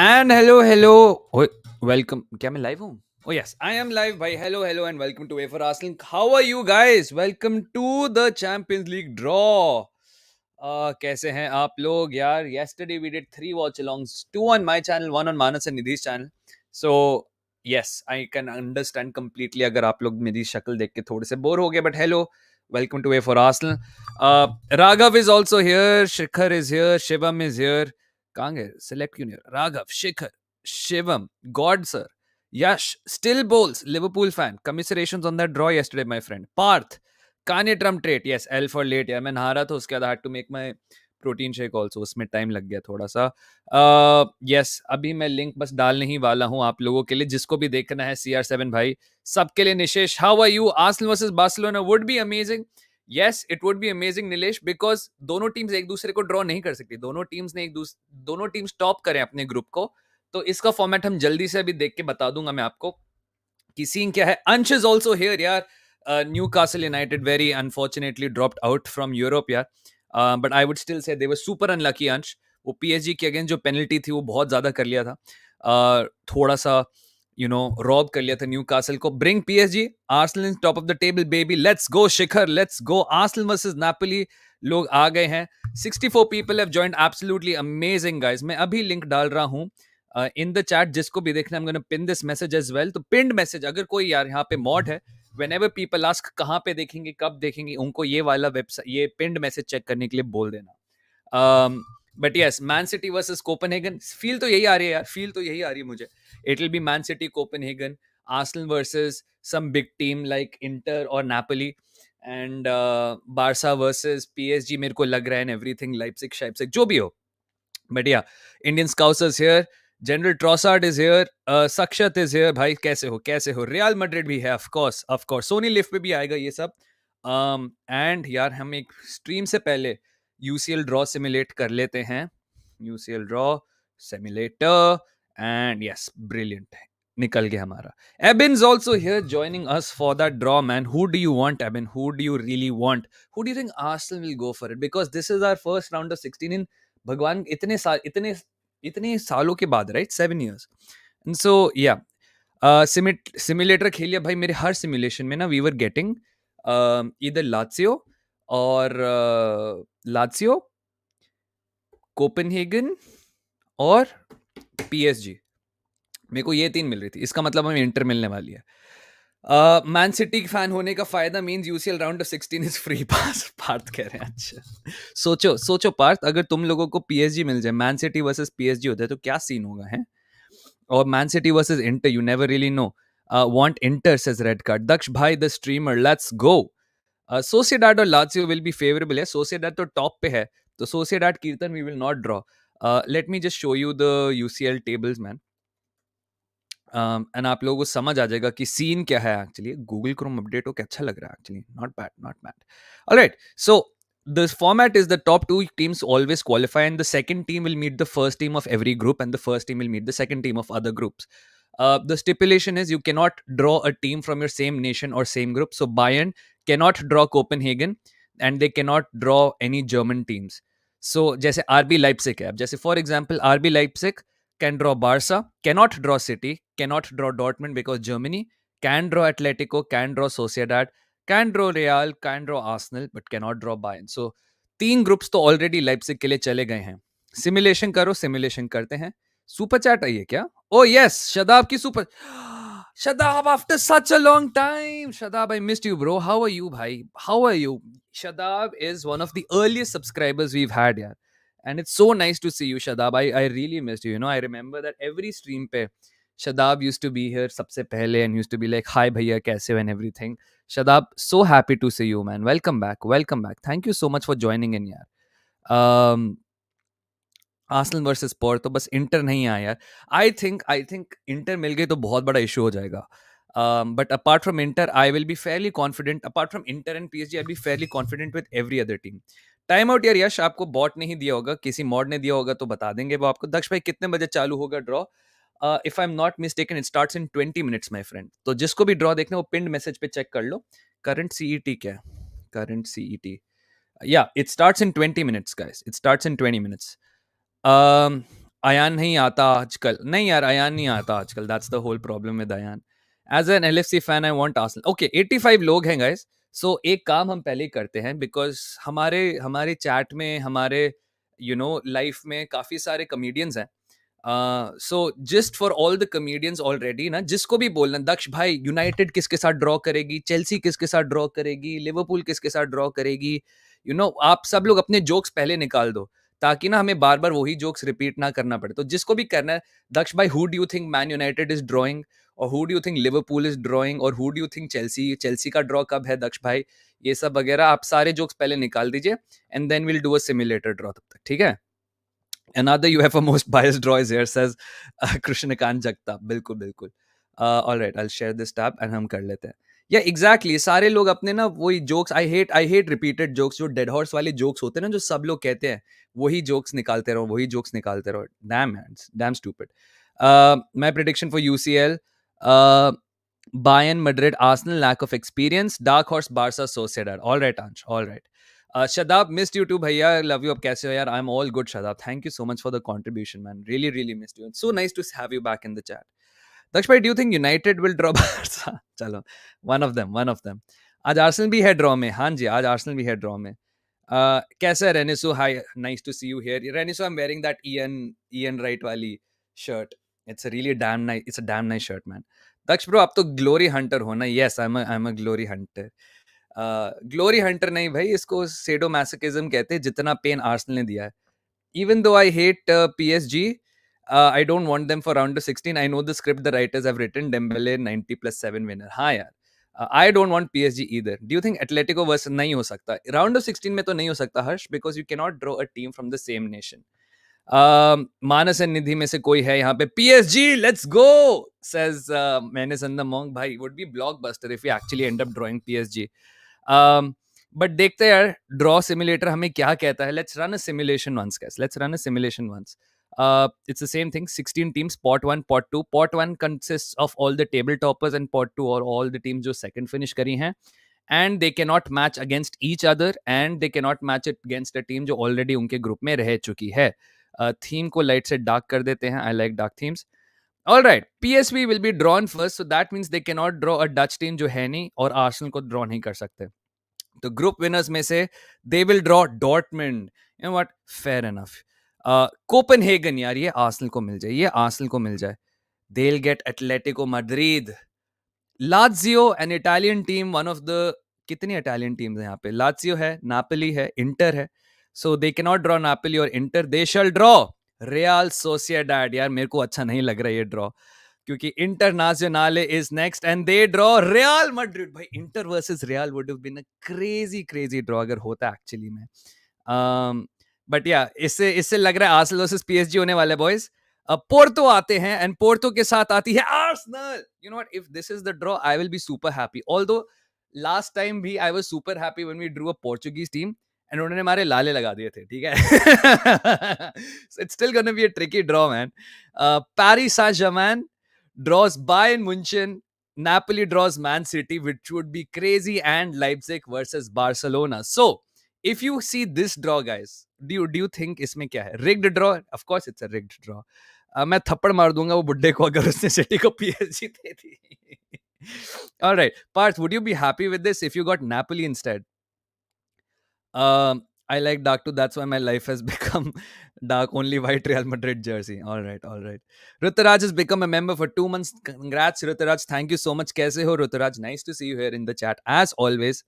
And hello. Oh, welcome. क्या मैं live हूँ? Oh yes, I am live. भाई hello and welcome to A for Arsenal. How are you guys? Welcome to the Champions League draw. कैसे हैं आप लोग यार? Yesterday we did 3 watch alongs, 2 on my channel, 1 on Manas and Nidhi's channel. So yes, I can understand completely अगर आप लोग मेरी शक्ल देख के थोड़े से बोर हो गए. But hello, welcome to A for Arsenal. Raghav is also here. Shikhar is here. Shivam is here. कहाँ गए? Select क्यों नहीं हो रहा? Raghav, Shikhar, Shivam, God sir, Yash, still bowls, Liverpool fan. Commiserations on that draw yesterday, my friend. Parth, Kanye Trump trait. Yes, L for late. यार मैं नहा रहा था उसके बाद I had to make my protein shake also, उसमें time लग गया थोड़ा सा. यस, अभी मैं लिंक बस डालने ही वाला हूँ आप लोगों के लिए, जिसको भी देखना है. CR7 भाई सबके लिए. Nishesh, how are you? Arsenal versus Barcelona would be amazing. Yes, it would be amazing Nilesh, because दोनों टीम्स एक दूसरे को ड्रॉ नहीं कर सकती. दोनों टीम्स टॉप करें अपने ग्रुप को. तो इसका फॉर्मेट हम जल्दी से अभी देख के बता दूंगा मैं आपको कि सीन क्या है. अंश इज ऑल्सो हियर यार. Newcastle United very unfortunately dropped out from Europe यार. But I would still say they were super unlucky. अंश, वो पीएसजी के अगेंस्ट जो पेनल्टी थी वो बहुत ज्यादा कर लिया था. थोड़ा सा रॉब कर लिया था न्यू कासल को. Bring PSG, Arsenal top of the table baby. Let's go Shikhar, let's go. Arsenal versus Napoli, लोग आ गए हैं. 64 people have joined. Absolutely amazing guys. मैं अभी लिंक डाल रहा हूं इन द चैट, जिसको भी देखना. I'm going to pin this message as well. तो pinned message, अगर कोई यार यहाँ पे मॉड है, whenever people ask कहाँ पे देखेंगे, कब देखेंगे, उनको ये वाला वेबसाइट, ये pinned message चेक करने के लिए बोल देना. But yes, man City versus Copenhagen. Feel तो यही आ रही है यार, फील तो यही आ रही है मुझे. It will be Man City Copenhagen, Arsenal versus some big team like Inter or Napoli, and Barca versus PSG मेरे को लग रहा है, एंड एवरीथिंग लाइप्जिग जो भी हो. But yeah, Indian Scousers here. General Trossard is here. Sakshat is here. भाई कैसे हो? रियल मैड्रिड भी है, ऑफ कोर्स. सोनी लिफ्ट पे भी आएगा ये सब. एंड यार हम एक स्ट्रीम से पहले यूसीएल ड्रॉ सिमुलेट कर लेते हैं. UCL draw simulator, and yes, brilliant. निकल गया हमारा. Ebin's also here joining us for that draw, man. Who do you want, Ebin? Who do you really want? Who do you think Arsenal will go for it? Because this is our first round of 16 in भगवान इतने सालों के बाद, right? 7 years. And so या, simulator खेल लिया भाई. मेरे हर सिमुलेशन में ना वी वर गेटिंग इधर लात्सियो, कोपेनहेगन और पीएसजी. मेरे को ये 3 मिल रही थी. इसका मतलब हमें इंटर मिलने वाली है. मैन सिटी फैन होने का फायदा means UCL round of 16 is free pass. Parth कह रहे हैं. अच्छा, सोचो पार्थ, अगर तुम लोगों को पीएसजी मिल जाए, मैन सिटी वर्सेस पीएसजी होता है, तो क्या सीन होगा है? और Man City versus Inter, you never really know. Want Inter says red card. Daksh भाई the streamer, let's go. Sociedad और लात्सियो विल बी फेवरेबल है. सोसिएडाड तो टॉप पे है, तो सोसिएडाड कीर्तन we will not draw. Let me just show you the UCL tables, man. And आप लोगों को समझ आ जाएगा कि सीन क्या है. एक्चुअली गूगल क्रोम अपडेट हो के अच्छा लग रहा है. Actually not bad. Alright, so the format is the top 2 teams always qualify, and the second team will meet the first team of every group, and the first team will meet the second team of other groups. The stipulation is you cannot draw a team from your same nation or same group. So Bayern cannot draw Copenhagen, and they cannot draw any German teams. So जैसे RB Leipzig है, अब जैसे for example RB Leipzig can draw Barca, cannot draw City, cannot draw Dortmund because Germany, can draw Atletico, can draw Sociedad, can draw Real, can draw Arsenal, but cannot draw Bayern. So 3 groups तो already Leipzig के लिए चले गए हैं. Simulation करो, simulation करते हैं. Super chat आई है क्या? ओ यस, शदाब की super. Shadab, after such a long time. Shadab, I missed you, bro. How are you, bhai? How are you? Shadab is one of the earliest subscribers we've had, yaar. And it's so nice to see you, Shadab. I really missed you. You know, I remember that every stream pe Shadab used to be here sabse pehle and used to be like, hi bhaiya, kaise ho, and everything. Shadab, so happy to see you, man. Welcome back. Welcome back. Thank you so much for joining in, yaar. Arsenal versus पोर, तो बस inter नहीं आया यार. I think inter मिल गई तो बहुत बड़ा इशू हो जाएगा. But apart from inter I will B Fairlie confident. Apart from inter and PSG I will B Fairlie confident with every other team. Time out यार. यश, आपको बॉट नहीं दिया होगा, किसी मॉड ने दिया होगा तो बता देंगे वो आपको. दक्ष भाई, कितने बजे चालू होगा draw? If I am not mistaken, it starts in 20 minutes, my friend. तो जिसको भी ड्रॉ देखना, वो पिंड मैसेज पे चेक कर लो. करंट सीईटी क्या है? Current CET, yeah, it starts in 20 minutes, guys. It starts in 20 minutes. Ayaan नहीं आता आजकल, नहीं यार अयान नहीं आता आजकल, that's the whole problem with Ayaan. As an LFC fan I want Arsenal. Okay 85 लोग हैं गाइस, सो एक काम हम पहले ही करते हैं, बिकॉज हमारे हमारे चैट में, हमारे लाइफ में काफी सारे कॉमेडियंस हैं। So just for all the comedians already ना, जिसको भी बोलना दक्ष भाई यूनाइटेड किसके साथ ड्रॉ करेगी, चेल्सी किसके साथ ड्रॉ करेगी, लिवरपूल किसके साथ ड्रॉ करेगी, आप सब लोग अपने जोक्स पहले निकाल दो, ताकि ना हमें बार बार वही जोक्स रिपीट ना करना पड़े। तो जिसको भी करना है, दक्ष भाई who do you think Man United is drawing, और who do you think Liverpool is drawing, और who do you think Chelsea Chelsea का ड्रॉ कब है दक्ष भाई, ये सब वगैरह आप सारे जोक्स पहले निकाल दीजिए, and then will do a simulator draw तब तक, ठीक है। Another UFO most biased draw is here, says Krishnakant Jagtap. बिल्कुल बिल्कुल। All right, I'll share this tab and हम कर लेते हैं। या एग्जैक्टली सारे लोग अपने ना वही jokes, I hate repeated jokes, जो डेड हॉर्स वाले जोक्स होते हैं ना, जो सब लोग कहते हैं, वही जोक्स निकालते रहो, वही जोक्स निकालते रहो। Dam man, dam stupid. My prediction for UCL, Bayern, Madrid, Arsenal, lack of experience, dark horse, Barca, Sociedad. All right, Ansh, all right. Shadab, missed you too, bhaiya. Love you. Ab kaise ho, yaar? I'm all good, Shadab. Thank you so much for the contribution, man. Really, really missed you. It's so nice to have you back in the chat. Daksh bhai, do you think United will draw Barca? Chalo, one of them, one of them. आज Arsenal भी है draw में। हाँ जी, आज Arsenal भी है draw में। कैसा है रेनिसो? Hi, nice to see you here रेनिसो। I am wearing that EN right वाली shirt. It's a really damn nice, it's a damn nice shirt, man. Daksh bro, आप तो ग्लोरी हंटर हो ना? Yes, I am a glory hunter. Glory hunter नहीं भाई, इसको shadow मैसोकिज्म कहते हैं, जितना पेन आर्सेनल ने दिया है। Even though I hate PSG, I don't want them for round of 16. I know the script the writers have written, Dembele 90+7 winner. हाँ यार, I don't want PSG either. Do you think Atletico versus नहीं हो सकता round of 16 में? तो नहीं हो सकता हर्ष, because you cannot draw a team from the same nation. Manas and Nidhi में से कोई है यहाँ पे? PSG, let's go, says मैंने संदा मोंग। भाई would be blockbuster if we actually end up drawing PSG. But देखते हैं यार, ड्रॉ सिमुलेटर हमें क्या कहता है। Let's run a simulation once guys, let's run a simulation once. It's the same thing, 16 teams, pot 1, pot 2. Pot 1 consists of all the table toppers, and pot 2 or all the teams जो second finish करी हैं, and they cannot match against each other, and they cannot match it against a team जो already उनके group में रह चुकी है। Theme को लाइट से डार्क कर देते हैं, I like dark themes. All right, PSV will be drawn first, so that means they cannot draw a Dutch team जो है नहीं, और आर्सेनल को ड्रॉ नहीं कर सकते। तो ग्रुप विनर्स में से they will draw Dortmund, you know what, fair enough. Copenhagen, यार ये आर्सेनल को मिल जाए, ये आर्सेनल को मिल जाए। They will get Atletico Madrid, Lazio, an Italian team, one of the, कितनी इटालियन टीम्स हैं यहाँ पे? लात्सियो है, नापोली है, इंटर है, so they can not draw Napoli और Inter. They shall draw Real Sociedad. यार मेरे को अच्छा नहीं लग रहा है ये ड्रॉ, क्योंकि international is next and they draw Real Madrid. भाई Inter versus Real would have been a crazy crazy draw अगर होता एक्चुअली में। बट या इससे इससे लग रहा है आर्सेनल वर्सेस पीएसजी होने वाला है बॉयज। पोर्तो आते हैं, एंड पोर्तो के साथ आती है Arsenal. You know what, if this is the draw I will be super happy. Although last time भी I was super happy when we drew a Portuguese team and उन्होंने हमारे लाले लगा दिए थे, ठीक है। It's still gonna be a tricky draw man. Paris Saint Germain draws Bayern Munchen, Napoli draws Man City, which would be crazy, and Leipzig versus Barcelona. So, if you see this draw, guys, do you think इसमें क्या है? Rigged draw? Of course, it's a rigged draw. मैं थप्पड़ मार दूंगा वो बुड्ढे को अगर उसने सिटी को PSG they the. All right, Parth, would you be happy with this if you got Napoli instead? I like dark too. That's why my life has become dark. Only white Real Madrid jersey. All right, all right. Ruturaj has become a member for 2 months. Congrats, Ruturaj. Thank you so much. Kaise ho, Ruturaj? Nice to see you here in the chat as always.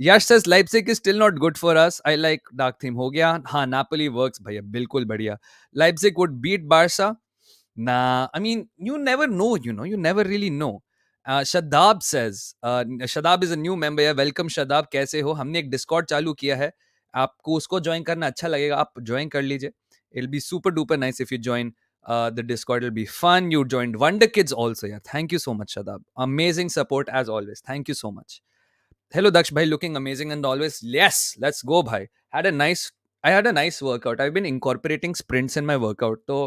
Yash says Leipzig is still not good for us. I like dark theme. हो गया? हाँ, Napoli works, भैया. बिल्कुल बढ़िया. Leipzig would beat Barca. Nah, I mean, you never know, you never really know. Shadab says, Shadab is a new member. Yeah, welcome Shadab. कैसे हो? हमने एक Discord चालू किया है. आपको उसको ज्वाइन करना अच्छा लगेगा, आप ज्वाइन कर लीजिए. It'll be super duper nice if you join the Discord. It'll be fun. You joined Wonder Kids also. Yeah, thank you so much, Shadab. Amazing support as always. Thank you so much. Hello, Daksh bhai, looking amazing and always. Yes, let's go, bhai. I had a nice workout. I've been incorporating sprints in my workout. So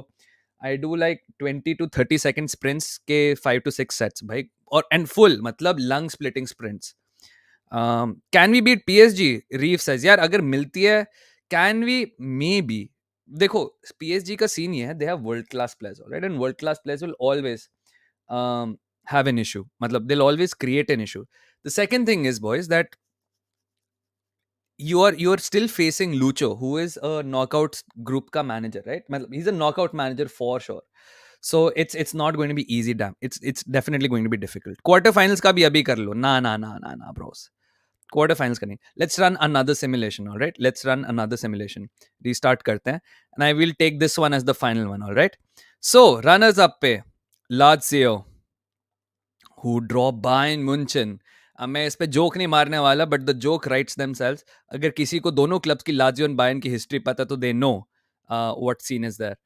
I do like 20 to 30 second sprints के 5 to 6 sets, भाई. और and full, मतलब lung splitting sprints. Can we beat PSG? Reef says, यार अगर मिलती है, can we? Maybe. देखो, PSG का सीन ये है, they have world class players, right? And world class players will always have an issue. मतलब they'll always create an issue. The second thing is, boys, that you're still facing Lucho, who is a knockout group ka manager, right? मतलब he's a knockout manager for sure. So it's not going to be easy. Damn, it's definitely going to be difficult. Quarterfinals का भी अभी कर लो. ना, bros. Quarterfinals का नहीं. Let's run another simulation, all right? Let's run another simulation. Restart करते हैं, and I will take this one as the final one, all right? So runners up पे Lazio, who draw Bayern Munchen. अब मैं इस पे joke नहीं मारने वाला, but the joke writes themselves. अगर किसी को दोनों क्लब्स की लाजियो एंड बायर्न की हिस्ट्री पता, तो they know what scene is there.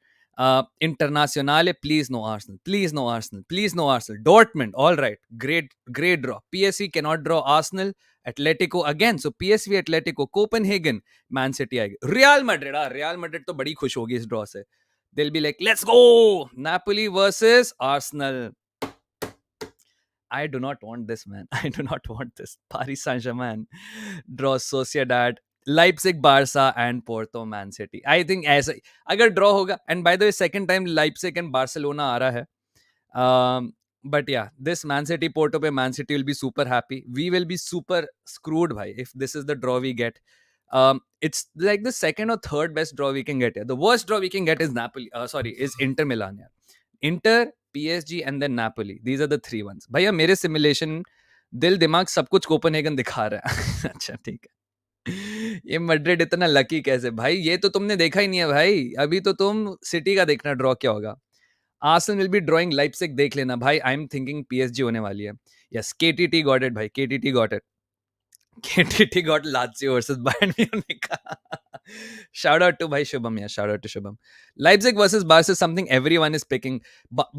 Internazionale, please no Arsenal, please no Arsenal, please no Arsenal. Dortmund, all right, great draw. PSV cannot draw Arsenal. Atletico again, so PSV, Atletico, Copenhagen, Man City आएगी. Real Madrid तो बड़ी खुश होगी इस draw से. They'll be like, let's go, Napoli versus Arsenal. I do not want this, man. I do not want this. Paris Saint-Germain draws Sociedad, Leipzig, Barca, and Porto, Man City. I think ऐसा अगर draw होगा, and by the way, second time Leipzig and Barcelona आ रहा है. But yeah, this Man City Porto पे Man City will be super happy. We will be super screwed, bhai, if this is the draw we get. It's like the second or third best draw we can get here. The worst draw we can get is is Inter Milan. Yeah. Inter, PSG, and then Napoli. These are the three ones. भैया मेरे simulation दिल दिमाग सब कुछ Copenhagen दिखा रहा है. अच्छा ठीक है. ये मैड्रिड इतना लकी कैसे भाई? ये तो तुमने देखा ही नहीं है भाई. अभी तो तुम सिटी का देखना ड्रॉ क्या होगा. Arsenal will be drawing Leipzig, देख लेना भाई. आई एम थिंकिंग पीएसजी होने वाली है. यस, केटीटी गॉट इट भाई. KTT got it. KTT got Lazio versus Bayern Munich. Shout out to Bhai Shubham. Yeah, shout out to Shubham. Leipzig versus Barca is something everyone is picking.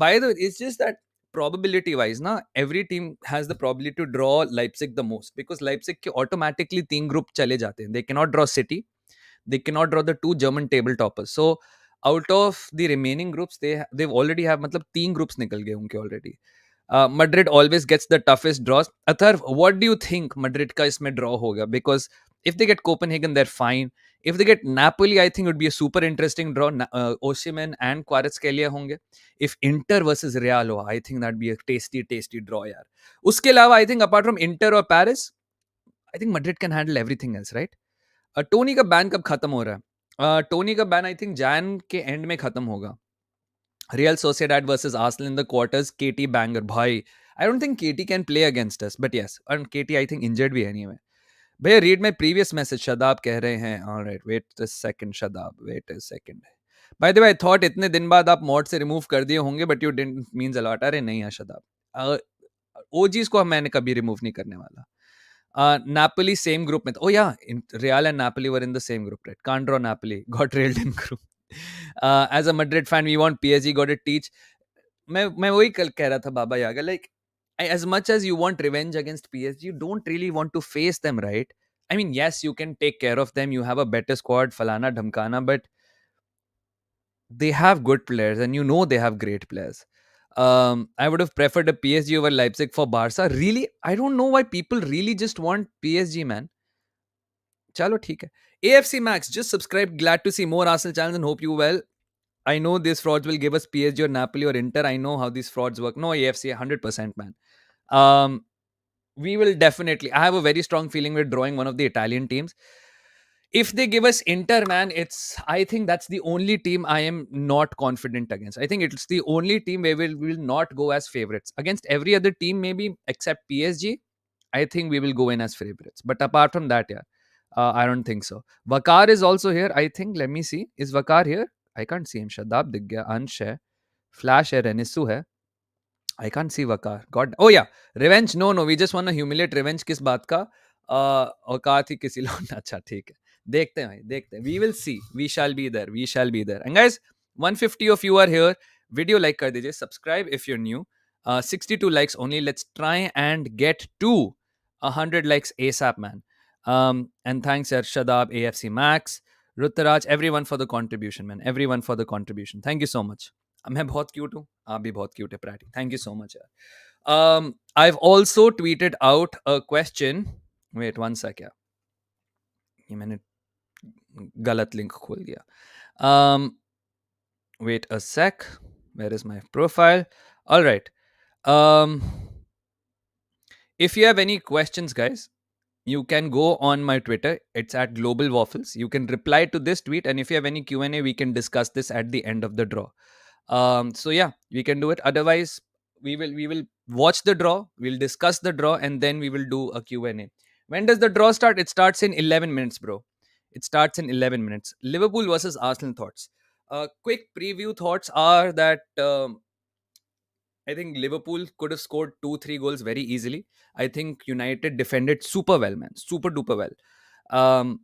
By the way, it's just that probability wise, na, every team has the probability to draw Leipzig the most, because Leipzig ke automatically तीन group चले जाते हैं. They cannot draw City. They cannot draw the two German table toppers. So out of the remaining groups, they've already have, मतलब तीन groups निकल गए उनके already. Madrid always gets the toughest draws. Atharv, what do you think Madrid ka isme draw hoga? Because if they get Copenhagen, they're fine. If they get Napoli, I think it would be a super interesting draw. Osimhen and Kvaratskhelia honge. If Inter versus Real ho, I think that'd be a tasty draw, yaar. Uske alawa, I think apart from Inter or Paris, I think Madrid can handle everything else, right? Tony का ban कब खत्म हो रहा है? Tony का ban I think Jain के and में खत्म होगा. Real Sociedad versus Arsenal in the quarters. KT banger, bhai. I don't think KT can play against us, but yes, and KT I think injured भी anyway. भैया read my previous message. Shadab कह रहे हैं. All right, wait a second, Shadab. Wait a second. By the way, I thought इतने दिन बाद आप mod से remove कर दिए होंगे, but you didn't, means a lot. अरे नहीं है शदाब. OGs को मैंने कभी remove नहीं करने वाला. Napoli same group में. Oh yeah, Real and Napoli were in the same group, right? Can't draw Napoli. Got railed in group. As a Madrid fan, we want PSG got to teach. मैं वही कल कह रहा था बाबा यागा, like as much as you want revenge against PSG, you don't really want to face them, right? I mean, yes, you can take care of them. You have a better squad, falana dhamkana, but they have good players, and you know they have great players. I would have preferred a PSG over Leipzig for Barca. Really, I don't know why people really just want PSG, man. Chalo, theek hai. AFC Max, just subscribe. Glad to see more Arsenal channels and hope you well. I know these frauds will give us PSG or Napoli or Inter. I know how these frauds work. No, AFC, 100%, man. We will definitely. I have a very strong feeling we're drawing one of the Italian teams. If they give us Inter, man, I think that's the only team I am not confident against. I think it's the only team where we will not go as favorites. Against every other team, maybe except PSG, I think we will go in as favorites. But apart from that, yeah, I don't think so. Vakar is also here. I think, let me see. Is Vakar here? I can't see him. Shadab दिख गया. Ansh है. Flash है. Renisu है. I can't see Vakar. God. Oh yeah. Revenge. No. We just want to humiliate revenge. किस बात का? औकात ही किसी लोग. अच्छा ठीक है. देखते हैं भाई. देखते हैं. We will see. We shall be there. We shall be there. And guys, 150 of you are here. Video like कर दीजिए. Subscribe if you're new. 62 likes only. Let's try and get to 100 likes ASAP, man. And thanks, Shadab, AFC Max, Rutaraj, everyone for the contribution, man. Everyone for the contribution. Thank you so much. मैं बहुत cute हूँ. आप भी बहुत cute है, Pratty. Thank you so much, यार. I've also tweeted out a question. Wait one sec, यार. ये मैंने गलत लिंक खोल दिया. Um, Wait a sec. Where is my profile? All right. Um, if you have any questions, guys, you can go on my Twitter. It's at Global Waffles. You can reply to this tweet, and if you have any Q&A, we can discuss this at the end of the draw. So yeah, we can do it. Otherwise, we will watch the draw. We'll discuss the draw, and then we will do a Q&A. When does the draw start? It starts in 11 minutes, bro. It starts in 11 minutes. Liverpool versus Arsenal thoughts. Quick preview thoughts are that I think Liverpool could have scored 2-3 goals very easily. I think United defended super well, man, super duper well. Um,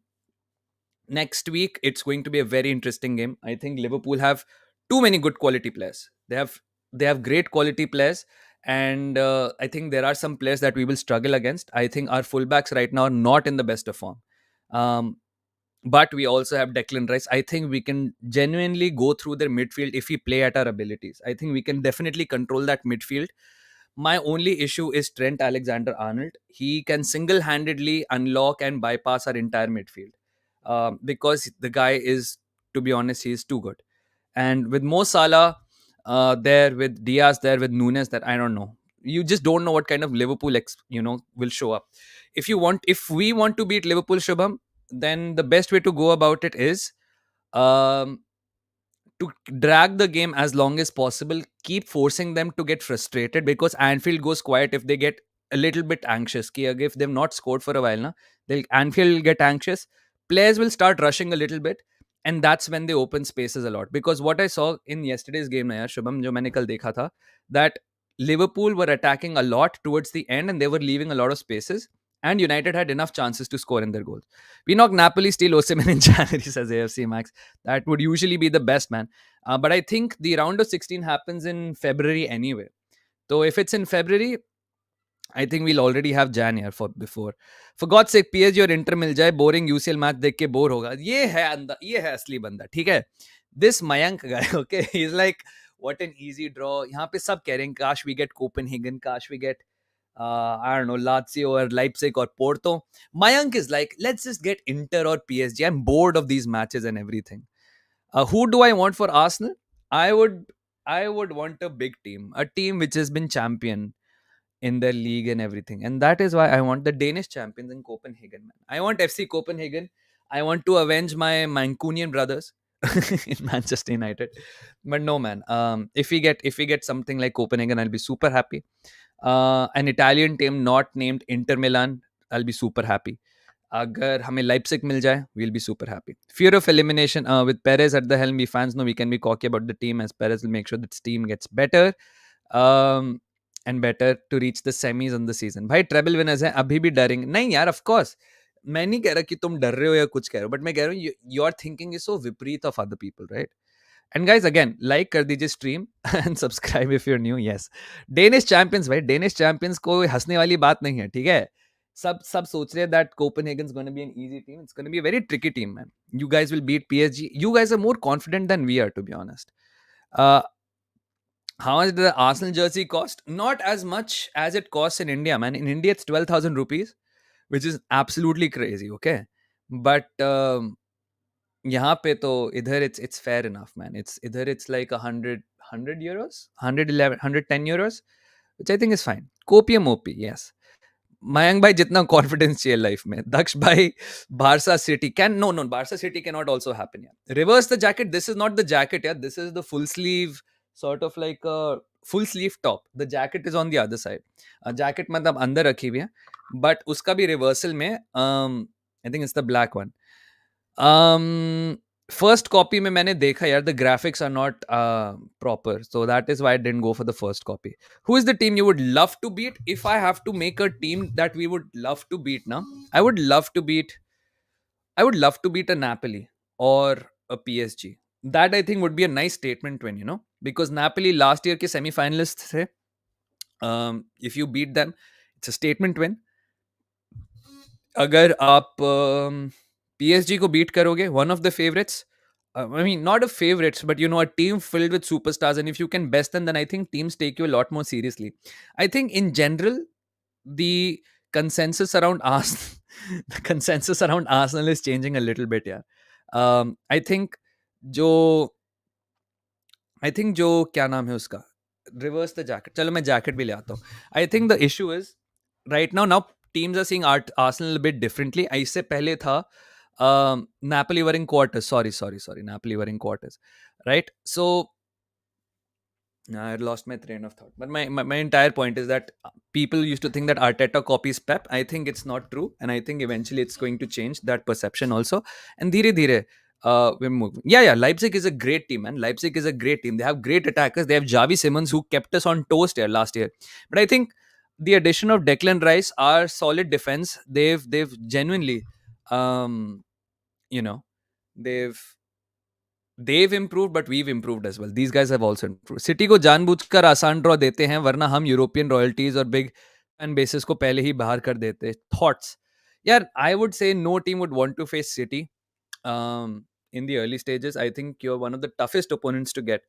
Next week it's going to be a very interesting game. I think Liverpool have too many good quality players. They have great quality players, and I think there are some players that we will struggle against. I think our fullbacks right now are not in the best of form. Um, but we also have Declan Rice. I think we can genuinely go through their midfield if we play at our abilities. I think we can definitely control that midfield. My only issue is Trent Alexander Arnold. He can single handedly unlock and bypass our entire midfield, because the guy is, to be honest, he is too good. And with Mo Salah there, with Diaz there, with Nunes there, I don't know. You just don't know what kind of Liverpool will show up. If we want to beat Liverpool, Shubham, then the best way to go about it is um, to drag the game as long as possible, keep forcing them to get frustrated, because Anfield goes quiet if they get a little bit anxious. Ki if they've not scored for a while, na, Anfield will get anxious. Players will start rushing a little bit, and that's when they open spaces a lot. Because what I saw in yesterday's game, na yaar, Shubham, jo maine kal dekha tha, that Liverpool were attacking a lot towards the end and they were leaving a lot of spaces, and United had enough chances to score in their goals. We knocked Napoli, still Osimhen in January, says AFC Max. That would usually be the best, man. But I think the round of 16 happens in February anyway. So if it's in February, I think we'll already have Jan here for before. For God's sake, PSG और inter मिल जाए, boring UCL match देख के bore होगा. ये है असली बंदा, ठीक है? This Mayank guy, okay, he's like, what an easy draw. यहाँ पे सब कह रहे हैं, काश we get Copenhagen, काश we get I don't know, Lazio or Leipzig or Porto. Mayank is like, let's just get Inter or PSG. I'm bored of these matches and everything. Who do I want for Arsenal? I would I would want a big team, a team which has been champion in their league and everything. And that is why I want the Danish champions in Copenhagen, man. I want FC Copenhagen. I want to avenge my Mancunian brothers in Manchester United. But no, man. If we get something like Copenhagen, I'll be super happy. An Italian team not named Inter Milan, I'll be super happy. अगर हमें लाइप्सिक मिल जाए, we'll be super happy. Fear of elimination, with Perez at the helm, we fans know we can be cocky about the team, as Perez will make sure that team gets better um, and better to reach the semis on the season. भाई treble winners हैं, अभी भी डरेंगे नहीं यार, of course. मैं नहीं कह रहा कि तुम डर रहे हो या कुछ कह रहे हो, बट मैं कह रहा हूँ योर थिंकिंग इज सो विपरीत of other people, right? And guys, again like कर दीजिए stream and subscribe if you're new. Yes, Danish champions, भाई डेनिश चैंपियंस को हंसने वाली बात नहीं है, ठीक है? सब सोच रहे हैं that Copenhagen's going to be an easy team. It's going to be a very tricky team, man. You guys will beat PSG. You guys are more confident than we are, to be honest. Uh, how much did the Arsenal jersey cost? Not as much as it costs in India, man. In India, it's 12,000 rupees, which is absolutely crazy, okay? But यहाँ पे तो इधर it's fair enough, man. It's like 100 euros, 111, 110 euros, which I think is fine. Copium OP, yes. Mayank भाई जितना confidence चाहिए life में. दक्ष भाई, Barca City can no Barca City can not also happen यार. Reverse the jacket. This is not the jacket यार. This is the full sleeve sort of like a full sleeve top. The jacket is on the other side. Jacket मतलब अंदर रखी हुई है, but उसका भी reversal में I think it's the black one. First copy में मैंने देखा यार, the graphics are not proper, so that is why I didn't go for the first copy. Who is the team you would love to beat? If I have to make a team that we would love to beat ना, I would love to beat a Napoli or a PSG. That I think would be a nice statement win, because Napoli last year के semi-finalists थे. If you beat them, it's a statement win. अगर आप PSG को beat करोगे, one of the favorites, I mean, not a favorites, but a team filled with superstars, and if you can best them, then I think teams take you a lot more seriously. I think in general, the consensus around Arsenal, the consensus around Arsenal is changing a little bit. Yeah, I think जो I think जो क्या नाम है उसका, reverse the jacket, चलो मैं jacket भी ले आता हूँ. I think the issue is right now teams are seeing Arsenal bit differently. इससे पहले था Napoli were in quarters. Sorry. Napoli were in quarters. Right? So I lost my train of thought. But my entire point is that people used to think that Arteta copies Pep. I think it's not true. And I think eventually it's going to change that perception also. And dheere dheere, we're moving. Yeah. Leipzig is a great team, man. Leipzig is a great team. They have great attackers. They have Javi Simmons who kept us on toast here last year. But I think the addition of Declan Rice, our solid defense, they've genuinely, um, you know, they've they've improved, but we've improved as well. These guys have also improved. City को जानबूझकर आसान draw देते हैं, वरना हम European royalties और big fan bases को पहले ही बाहर कर देते. थॉट्स यार, I would say no team would want to face City in the early stages. I think you're one of the toughest opponents to get.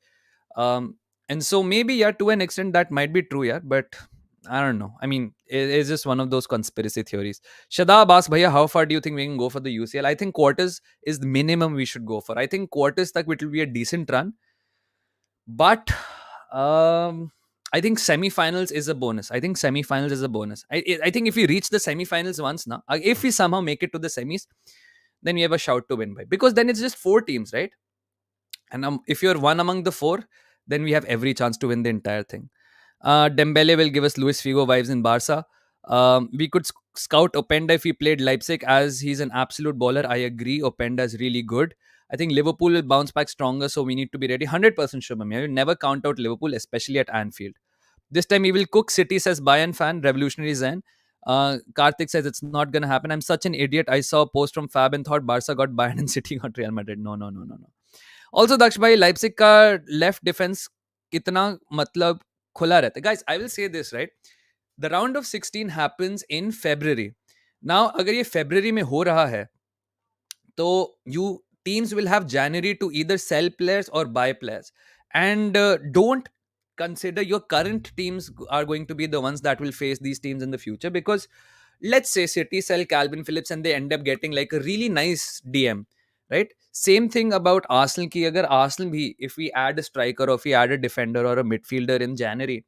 Um, and so maybe, yeah, to an extent that might be true, yeah, but I don't know. I mean, it's just one of those conspiracy theories. Shadab asked, Bhaiya, how far do you think we can go for the UCL? I think quarters is the minimum we should go for. I think quarters tak it will be a decent run, but I think semi-finals is a bonus. I think semi-finals is a bonus. I think if we reach the semi-finals once now, if we somehow make it to the semis, then we have a shout to win by, because then it's just four teams, right? And if you're one among the four, then we have every chance to win the entire thing. Dembele will give us Luis Figo vibes in Barca. We could scout Openda if he played Leipzig, as he's an absolute baller. I agree. Openda is really good. I think Liverpool will bounce back stronger, so we need to be ready. 100% Shubham. I will never count out Liverpool, especially at Anfield. This time we will cook City, says Bayern fan, revolutionary Zen. Karthik says it's not going to happen. I'm such an idiot. I saw a post from Fab and thought Barca got Bayern and City got Real Madrid. No. Also Daksh भाई, Leipzig का left defence कितना मतलब खुला रहता है. Guys, I will से this right, the round of 16 happens in February. Now अगर ये फेब्रुअरी में हो रहा है, तो you teams will have January to either sell players or buy players, and don't consider your current teams are going to be the ones that will face these teams in the future, because let's say City sell Calvin Phillips and they end up getting like a really nice DM, right? Same thing about Arsenal ki agar Arsenal bhi, if we add a striker or if we add a defender or a midfielder in January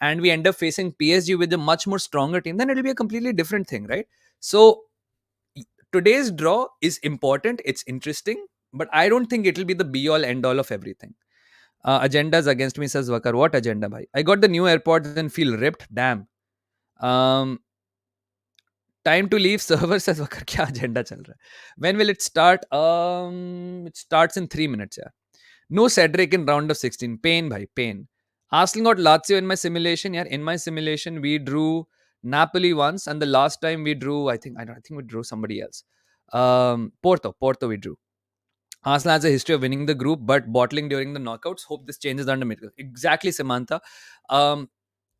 and we end up facing PSG with a much more stronger team, then it'll be a completely different thing, right? So today's draw is important, it's interesting, but I don't think it'll be the be all end all of everything. Agendas against me, says Vakar. What agenda, bhai? I got the new AirPods and feel ripped. Damn. Um, time to leave server, says Vakar. Kya agenda chal raha hai? When will it start? It starts in 3 minutes. Yeah. No Cedric in round of 16. Pain, bhai. Pain. Arsenal got Lazio in my simulation. Yeah. In my simulation, we drew Napoli once, and the last time we drew, I think we drew somebody else. Porto we drew. Arsenal has a history of winning the group, but bottling during the knockouts. Hope this changes under Mitchell. Exactly, Samantha. Um,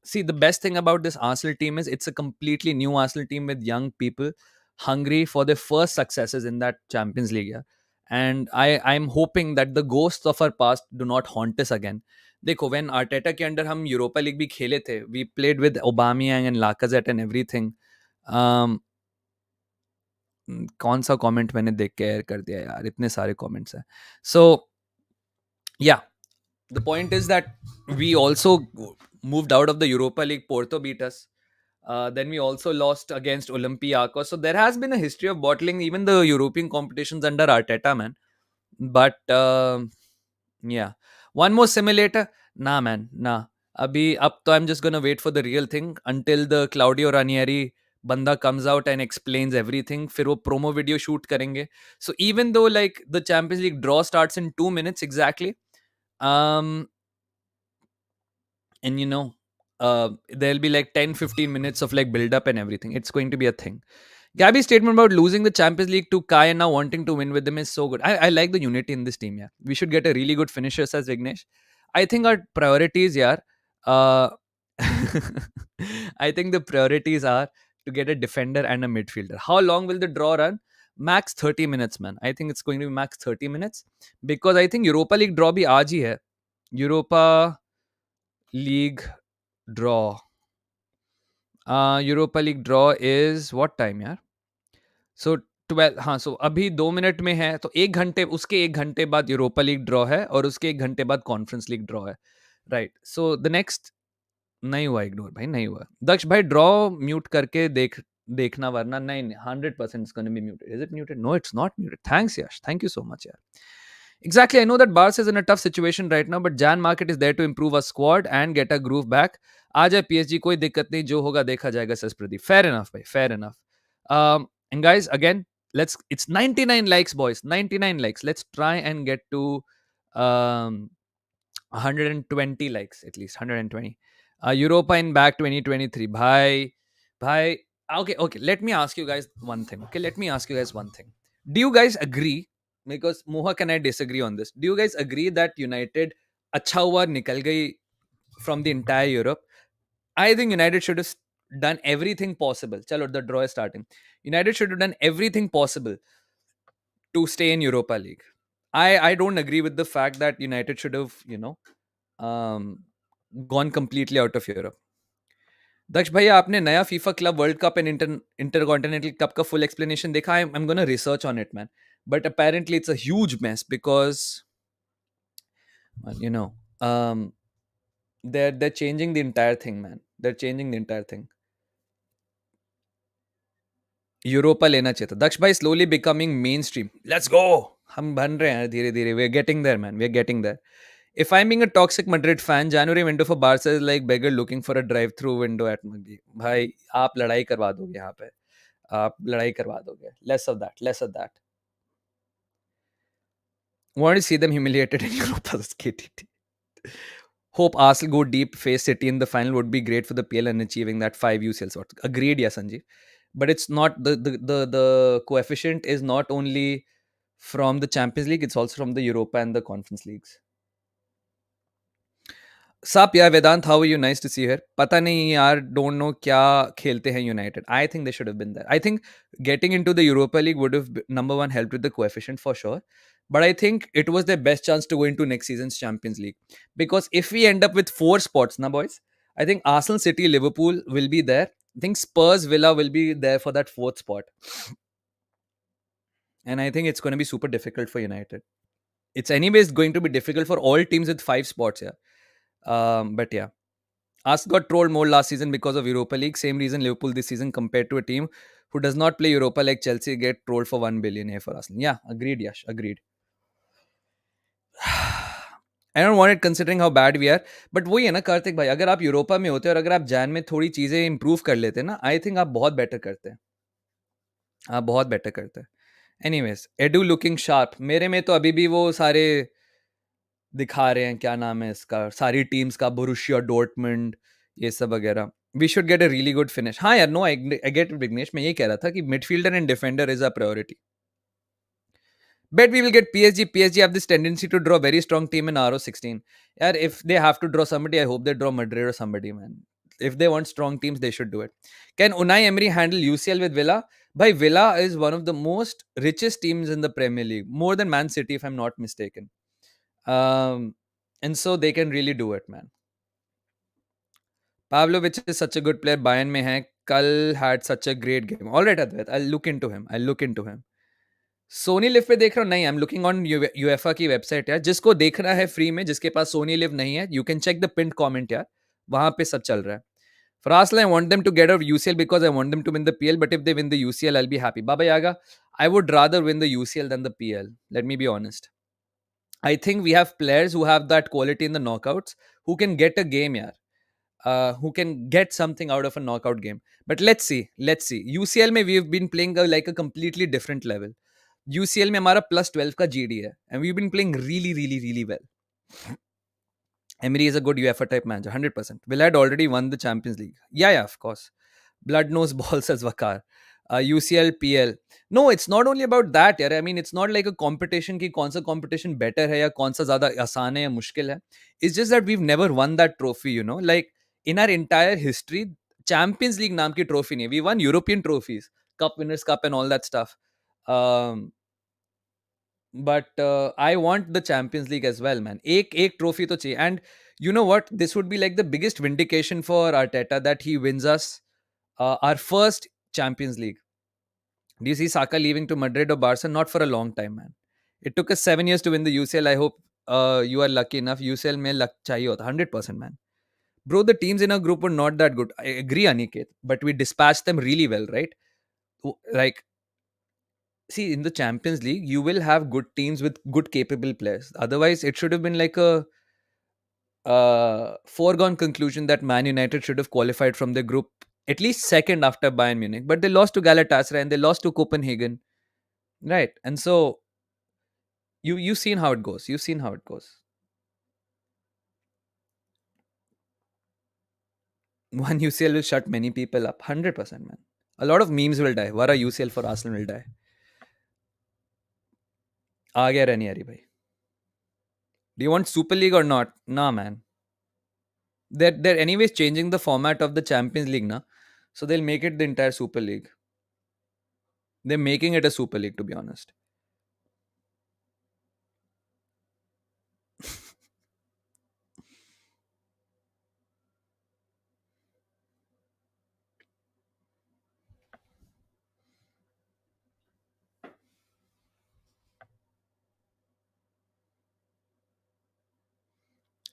See, the best thing about this Arsenal team is it's a completely new Arsenal team with young people hungry for their first successes in that Champions League. Yeah? And I'm hoping that the ghosts of our past do not haunt us again. देखो, when Arteta के under हम Europa league भी खेले थे, we played with Aubameyang and Lacazette and everything. कौन सा comment मैंने देख के एयर कर दिया यार, इतने सारे कमेंट्स हैं. सो या, the point is that we also moved out of the Europa League. Porto beat us. Then we also lost against Olympiacos. So there has been a history of bottling even the European competitions under Arteta, man. But yeah, one more simulator. Nah, man, nah. Abhi, up to I'm just gonna wait for the real thing until the Claudio Ranieri banda comes out and explains everything. फिर वो promo video shoot करेंगे. So even though like the Champions League draw starts in 2 minutes exactly, um, and there'll be like 10-15 minutes of like build up and everything. It's going to be a thing. Gabby's statement about losing the Champions League to Kai and now wanting to win with them is so good. I like the unity in this team. Yeah, we should get a really good finisher, says Vignesh. I think our priorities, yeah, uh, I think the priorities are to get a defender and a midfielder. How long will the draw run? Max 30 minutes, man. I think it's going to be max 30 minutes, because I think Europa League draw bhi aaj hi hai. Europa League draw. Europa League draw is what time, yeah? So 12, हाँ, सो अभी 2 minute में है, तो 1 घंटे, उसके 1 घंटे बाद Europa League draw है और उसके 1 घंटे बाद कॉन्फ्रेंस लीग ड्रॉ है। राइट, सो द नेक्स्ट नहीं हुआ इग्नोर भाई, नहीं हुआ। दक्ष भाई ड्रॉ म्यूट करके देखना, वरना नहीं, नहीं 100% it's gonna be muted. Is it muted? No, it's not muted. Thanks Yash, thank you so much यार। Exactly, I know that Barca is in a tough situation right now, but Jan market is there to improve our squad and get our groove back. आ जाए PSG, कोई दिक्कत नहीं, जो होगा देखा जाएगा। सस Pradeep, fair enough भाई, fair enough. And guys, again, it's 99 likes, boys, 99 likes. Let's try and get to um 120 likes, at least 120. Europa in back 2023, bhai. Okay, let me ask you guys one thing. Okay, let me ask you guys one thing. Do you guys agree? Because Mohak and I disagree on this. Do you guys agree that United अच्छा हुआ निकल गई from the entire Europe? I think United should have done everything possible. Chalo, the draw is starting. United should have done everything possible to stay in Europa League. I don't agree with the fact that United should have, um, gone completely out of Europe. दक्ष भैया, आपने नया FIFA club world cup and intercontinental cup का full explanation देखा? I am gonna research on it man, but apparently it's a huge mess because you know um they're changing the entire thing, man. They're changing the entire thing. Europa लेना चाहिए था दक्ष भाई, slowly becoming mainstream. Let's go, हम बन रहे हैं धीरे धीरे, we are getting there man, we are getting there. If I'm being a toxic Madrid fan, January window for Barca is like beggar looking for a drive-through window at McD. भाई आप लड़ाई करवा दोगे यहाँ पे, आप लड़ाई करवा दोगे। Less of that, less of that. Want to see them humiliated in Europa's KTT. Hope Arsenal go deep, face City in the final would be great for the PL and achieving that 5 UCL slots. Agreed, yes, Sanjeev. But it's not the coefficient is not only from the Champions League, it's also from the Europa and the Conference Leagues. Sup यार Vedant, how are you? Nice to see here. पता नहीं यार, don't know क्या खेलते हैं United. I think they should have been there. I think getting into the Europa League would have number one help with the coefficient for sure, but I think it was their best chance to go into next season's Champions League, because if we end up with 4 spots now, boys, I think Arsenal, City, Liverpool will be there. I think Spurs, Villa will be there for that 4th spot, and I think it's going to be super difficult for United. It's anyways going to be difficult for all teams with 5 spots, yeah. But yeah, us got trolled more last season because of Europa League. Same reason Liverpool this season compared to a team who does not play Europa like Chelsea get trolled for 1 billion here for Arsenal. Yeah, agreed, Yash, agreed. I don't want it considering how bad we are. But वही है ना कार्तिक भाई, अगर आप Europa में होते और अगर आप जैन में थोड़ी चीजें इंप्रूव कर लेते ना, आई थिंक आप बहुत बेटर करते हैं, आप बहुत बेटर करते हैं। Anyways, edu looking sharp. मेरे में तो अभी भी वो सारे दिखा रहे हैं, क्या नाम है इसका, सारी टीम्स का, बोरुशिया डॉर्टमुंड, ये सब वगैरह। We should get a really good finish. हाँ यार, नो आई गेट विघ्नेश, मैं ये कह रहा था कि midfielder and defender is a priority. Bet we will get PSG. PSG have this tendency to draw very strong team in RO16. Yeah, if they have to draw somebody, I hope they draw Madrid or somebody, man. If they want strong teams, they should do it. Can Unai Emery handle UCL with Villa? By Villa is one of the most richest teams in the Premier League, more than Man City, if I'm not mistaken. And so they can really do it, man. Pavlovic is such a good player. Bayern mein hai. Kal had such a great game. All right, Advait, I'll look into him. Sony LIV पे देख रहा हूँ? नहीं, I am looking on UEFA की website यार। जिसको देखना है फ्री में, जिसके पास सोनी लिव नहीं है, you can check the pinned comment यार, वहां पे सब चल रहा है। For Arsenal, I want them to get out of UCL because I want them to win the PL. But if they win the UCL, I'll be happy. Baba Yaga, I would rather win the UCL than the PL. Let me be honest. I think we have players who have that quality in the knockouts who can get a game, yaar. Who can get something out of a knockout game. But let's see. UCL में we've been playing like a completely different level. UCL में हमारा +12 का GD है, and we've been playing really, really, really well. Emery is a good UEFA type manager, 100%. Will had already won the Champions League. Yeah, of course. Blood knows balls, says Vakar. UCL, PL. No, it's not only about that, yaar. I mean, it's not like a competition ki kaun sa competition better hai ya kaun sa zyada aasan hai ya mushkil hai. It's just that we've never won that trophy, you know. Like, in our entire history, Champions League naam ki trophy nahi. We won European trophies, Cup Winners' Cup and all that stuff. But I want the Champions League as well, man. एक trophy तो चाहिए. And you know what? This would be like the biggest vindication for Arteta that he wins us our first Champions League. Do you see Saka leaving to Madrid or Barca? Not for a long time, man. It took us 7 years to win the UCL. I hope you are lucky enough. UCL में luck चाहिए होता 100%, man. Bro, the teams in our group were not that good. I agree, Aniket, but we dispatched them really well, right? Like, see, in the Champions League, you will have good teams with good capable players. Otherwise, it should have been like a foregone conclusion that Man United should have qualified from the group at least second after Bayern Munich. But they lost to Galatasaray and they lost to Copenhagen, right? And so you've seen how it goes. You've seen how it goes. One UCL will shut many people up. 100%, man. A lot of memes will die. Vara UCL for Arsenal will die. आ गया रनियारी भाई. Do you want Super League or not? Nah, man. They're anyways changing the format of the Champions League now. So they'll make it the entire Super League. They're making it a Super League, to be honest.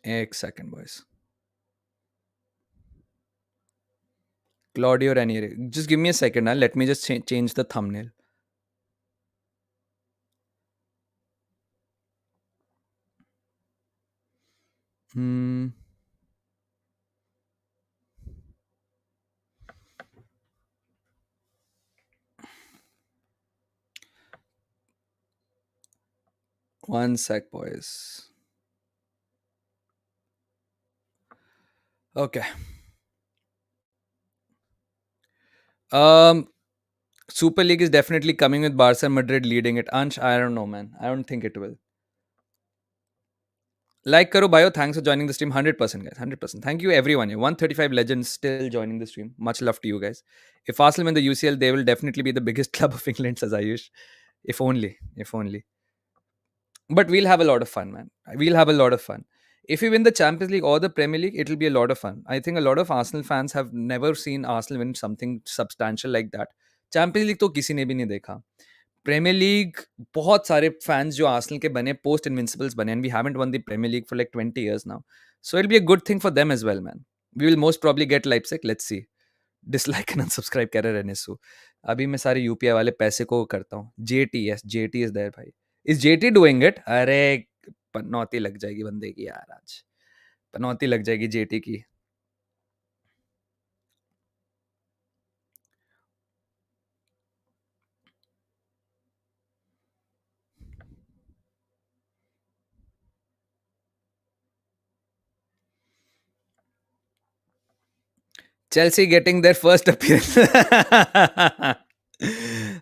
एक second, boys. Claudio Ranieri. Just give me a second. Let me just change the thumbnail. Hmm. One sec, boys. Okay. Um, Super League is definitely coming with Barca and Madrid leading it. Ansh, I don't know, man. I don't think it will. Like karo bio, thanks for joining the stream. 100%, guys. 100%. Thank you, everyone. 135 legends still joining the stream. Much love to you guys. If Arsenal win the UCL, they will definitely be the biggest club of England, says Ayush. If only. If only. But we'll have a lot of fun, man. We'll have a lot of fun. If we win the Champions League or the Premier League, it'll be a lot of fun. I think a lot of Arsenal fans have never seen Arsenal win something substantial like that. Champions League तो किसी ने भी नहीं देखा. Premier League, बहुत सारे fans जो Arsenal के बने post invincibles बने, and we haven't won the Premier League for like 20 years now. So it'll be a good thing for them as well, man. We will most probably get Leipzig. Let's see. Dislike and unsubscribe कह रहे रहने सु. अभी मैं सारे UPI वाले पैसे को करता हूँ. JT, yes, JT is there, भाई. Is JT doing it? अरे पनौती लग जाएगी बंदे की यार आज. पनौती लग जाएगी JT की. Chelsea getting their first appearance.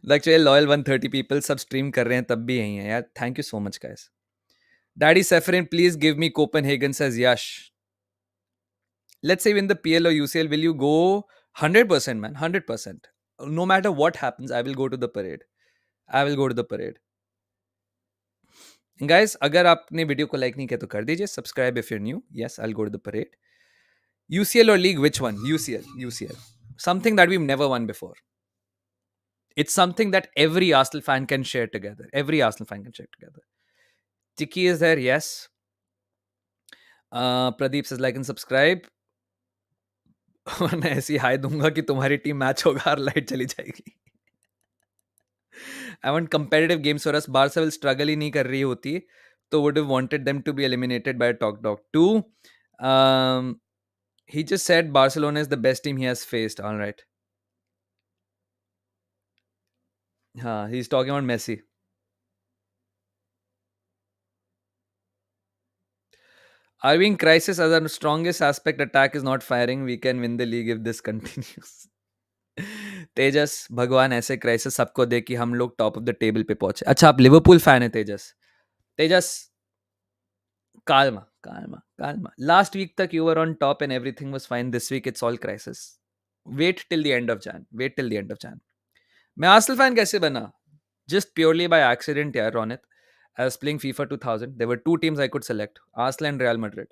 Actually, loyal 130 people सब stream कर रहे हैं तब भी यही है यार. Thank you so much, guys. Daddy Sefrin, please give me Copenhagen, says Yash. Let's say win the PL or UCL, will you go? 100%, man. 100%. No matter what happens, I will go to the parade. I will go to the parade. Guys, अगर आपने video को like नहीं किया तो कर दीजिए. Subscribe if you're new. Yes, I'll go to the parade. UCL or league, which one? UCL. UCL. Something that we've never won before. It's something that every Arsenal fan can share together. Every Arsenal fan can share together. Tiki is there, yes. Pradeep says like and subscribe. मैं ऐसी high दूंगा कि तुम्हारी team match होगा और light चली जाएगी. I want competitive games for us. Barca will struggle ही नहीं कर रही होती तो would have wanted them to be eliminated by a Talk Dog 2. He just said Barcelona is the best team he has faced. All right. He's talking about Messi. Are we in crisis as our strongest aspect attack is not firing? We can win the league if this continues. तेजस भगवान ऐसे crisis सबको दे कि हम लोग top of the table पे पहुंचे. अच्छा आप लिवरपूल फैन है तेजस. तेजस calma. Last week tak you were on top and everything was fine. This week it's all crisis. Wait till the end of Jan. मैं Arsenal fan कैसे बना? Just purely by accident यार Ronit. I was playing FIFA 2000. There were two teams I could select. Arsenal and Real Madrid.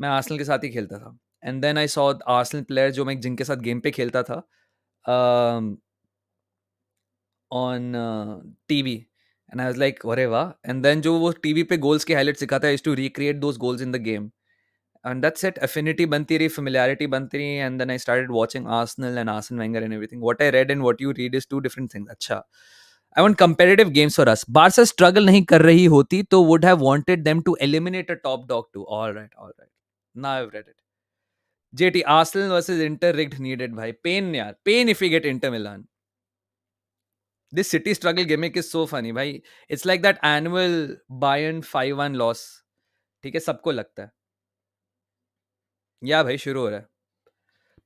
मैं Arsenal के साथ ही खेलता था. And then I saw Arsenal player जो मैं जिनके साथ गेम पे खेलता था. on TV. And I was like, अरे वाह. And then जो वो TV पे goals के highlights सिखाता है, I used to recreate those goals in the game. And that's it. Affinity बनती रही, familiarity बनती रही, and then I started watching Arsenal and Arsene Wenger and everything. What I read and what you read is two different things. अच्छा. I want competitive games for us. Barca struggle नहीं कर रही होती तो would have wanted them to eliminate a top dog too. All right, all right. Now I've read it. JT, Arsenal versus Inter rigged needed, bhai. Pain yaar. Pain if we get Inter Milan. This City struggle gimmick is so funny, bhai. It's like that annual Bayern 5-1 loss. ठीक है, सबको लगता है. या भाई शुरू हो रहा है.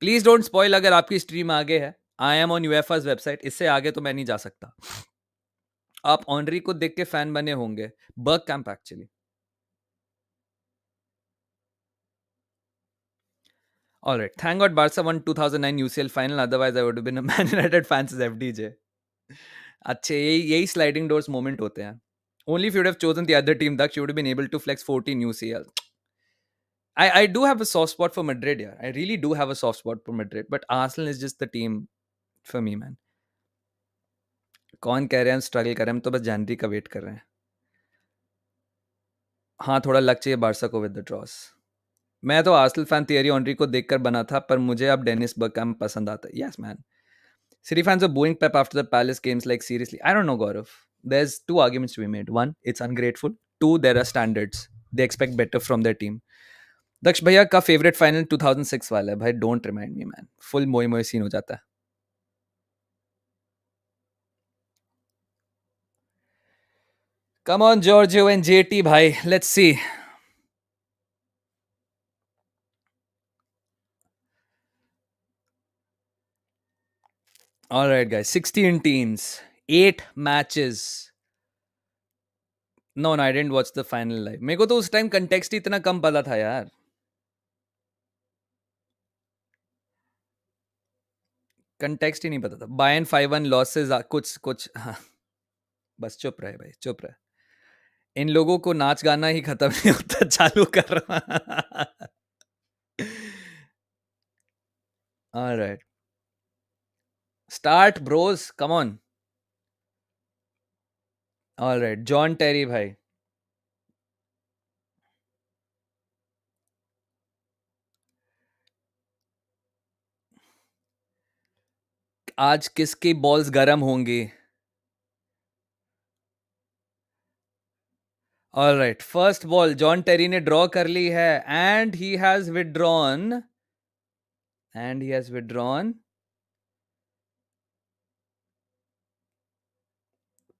प्लीज डोंट स्पॉइल अगर आपकी स्ट्रीम आगे है. I am on UEFA's website. इससे आगे तो मैं नहीं जा सकता. आप ऑनरी को देख के फैन बने होंगे. Bergkamp actually. All right. Thank God Barca won 2009 UCL final. Otherwise, I would have been a Man United fan as FDJ. अच्छे यही sliding doors moment होते हैं. Only if you would have chosen the other team, Daksh, you would have been able to flex 14 UCL. I do have a soft spot for Madrid, yeah. I really do have a soft spot for Madrid. But Arsenal is just the team for me, man. कौन कह रहे हैं struggle कर रहे हैं, हम तो बस जनवरी का वेट कर रहे हैं. हाँ, थोड़ा लक चाहिए बारसा को विद द ड्रॉस. मैं तो आर्सेनल फैन थियरी ऑनरी को देखकर बना था, पर मुझे अब डेनिस बर्गकाम पसंद आता है. Yes man. City fans are booing Pep after the Palace games. Like, seriously, I don't know, Gaurav. There's two arguments to be made. One, it's ungrateful. Two, there are standards. They expect better from their team. दक्ष भैया का favourite final 2006 वाला है भाई. Don't remind me man. Full मोई मोई scene हो जाता है. Come on, Giorgio and JT bhai. Let's see. All right, guys. 16 teams, 8 matches. No, I didn't watch the final live. मेरे को तो उस टाइम कंटेक्स्ट ही इतना कम पता था यार. कंटेक्स्ट ही नहीं पता था. बायन 5-1 लॉसेस कुछ कुछ. हाँ, बस चुप रहे भाई, चुप रहे. इन लोगों को नाच गाना ही खत्म नहीं होता. चालू कर रहा. All right. Start, bros. Come on. All right. John Terry भाई. आज किसकी बॉल्स गरम होंगी? All right. First ball, John Terry ने ड्रॉ कर ली है. And he has withdrawn.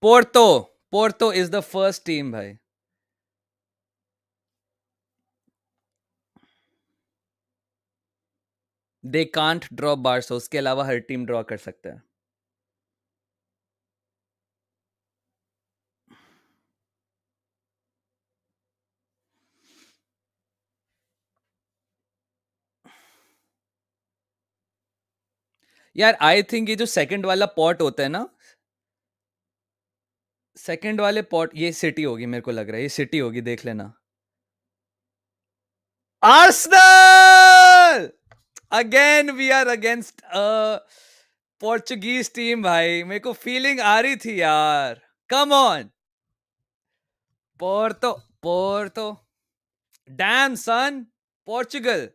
Porto. Porto is the first team भाई. They can't draw Barca. उसके अलावा हर टीम ड्रॉ कर सकता है. यार आई थिंक ये जो सेकंड वाला पॉट होता है ना, सेकंड वाले पॉट, ये सिटी होगी. मेरे को लग रहा है ये सिटी होगी. देख लेना. Arsenal again. We are against Portuguese team भाई. मेरे को फीलिंग आ रही थी यार. Come on. Porto. Porto. Damn son. Portugal.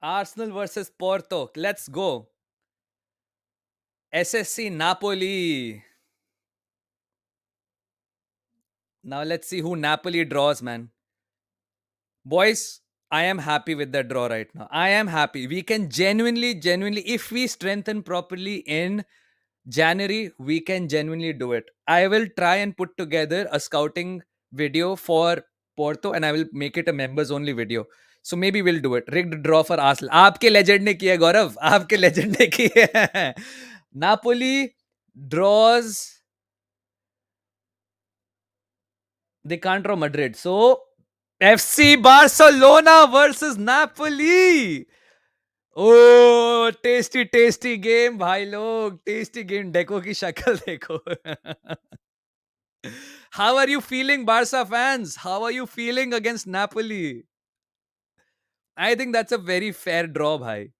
Arsenal versus Porto. Let's go. SSC Napoli. Now let's see who Napoli draws, man. Boys, I am happy with the draw right now. I am happy. We can genuinely, if we strengthen properly in January, we can genuinely do it. I will try and put together a scouting video for Porto and I will make it a members only video. So maybe we'll do it. Rigged draw for Arsenal. आपके legend ने किया गौरव. आपके legend ने किया. Napoli draws. They can't draw Madrid. So FC Barcelona versus Napoli. Oh, tasty game भाई लोग. Tasty game. Deco की शक्ल देखो. How are you feeling, Barca fans? How are you feeling against Napoli? I think that's a very fair draw, bhai.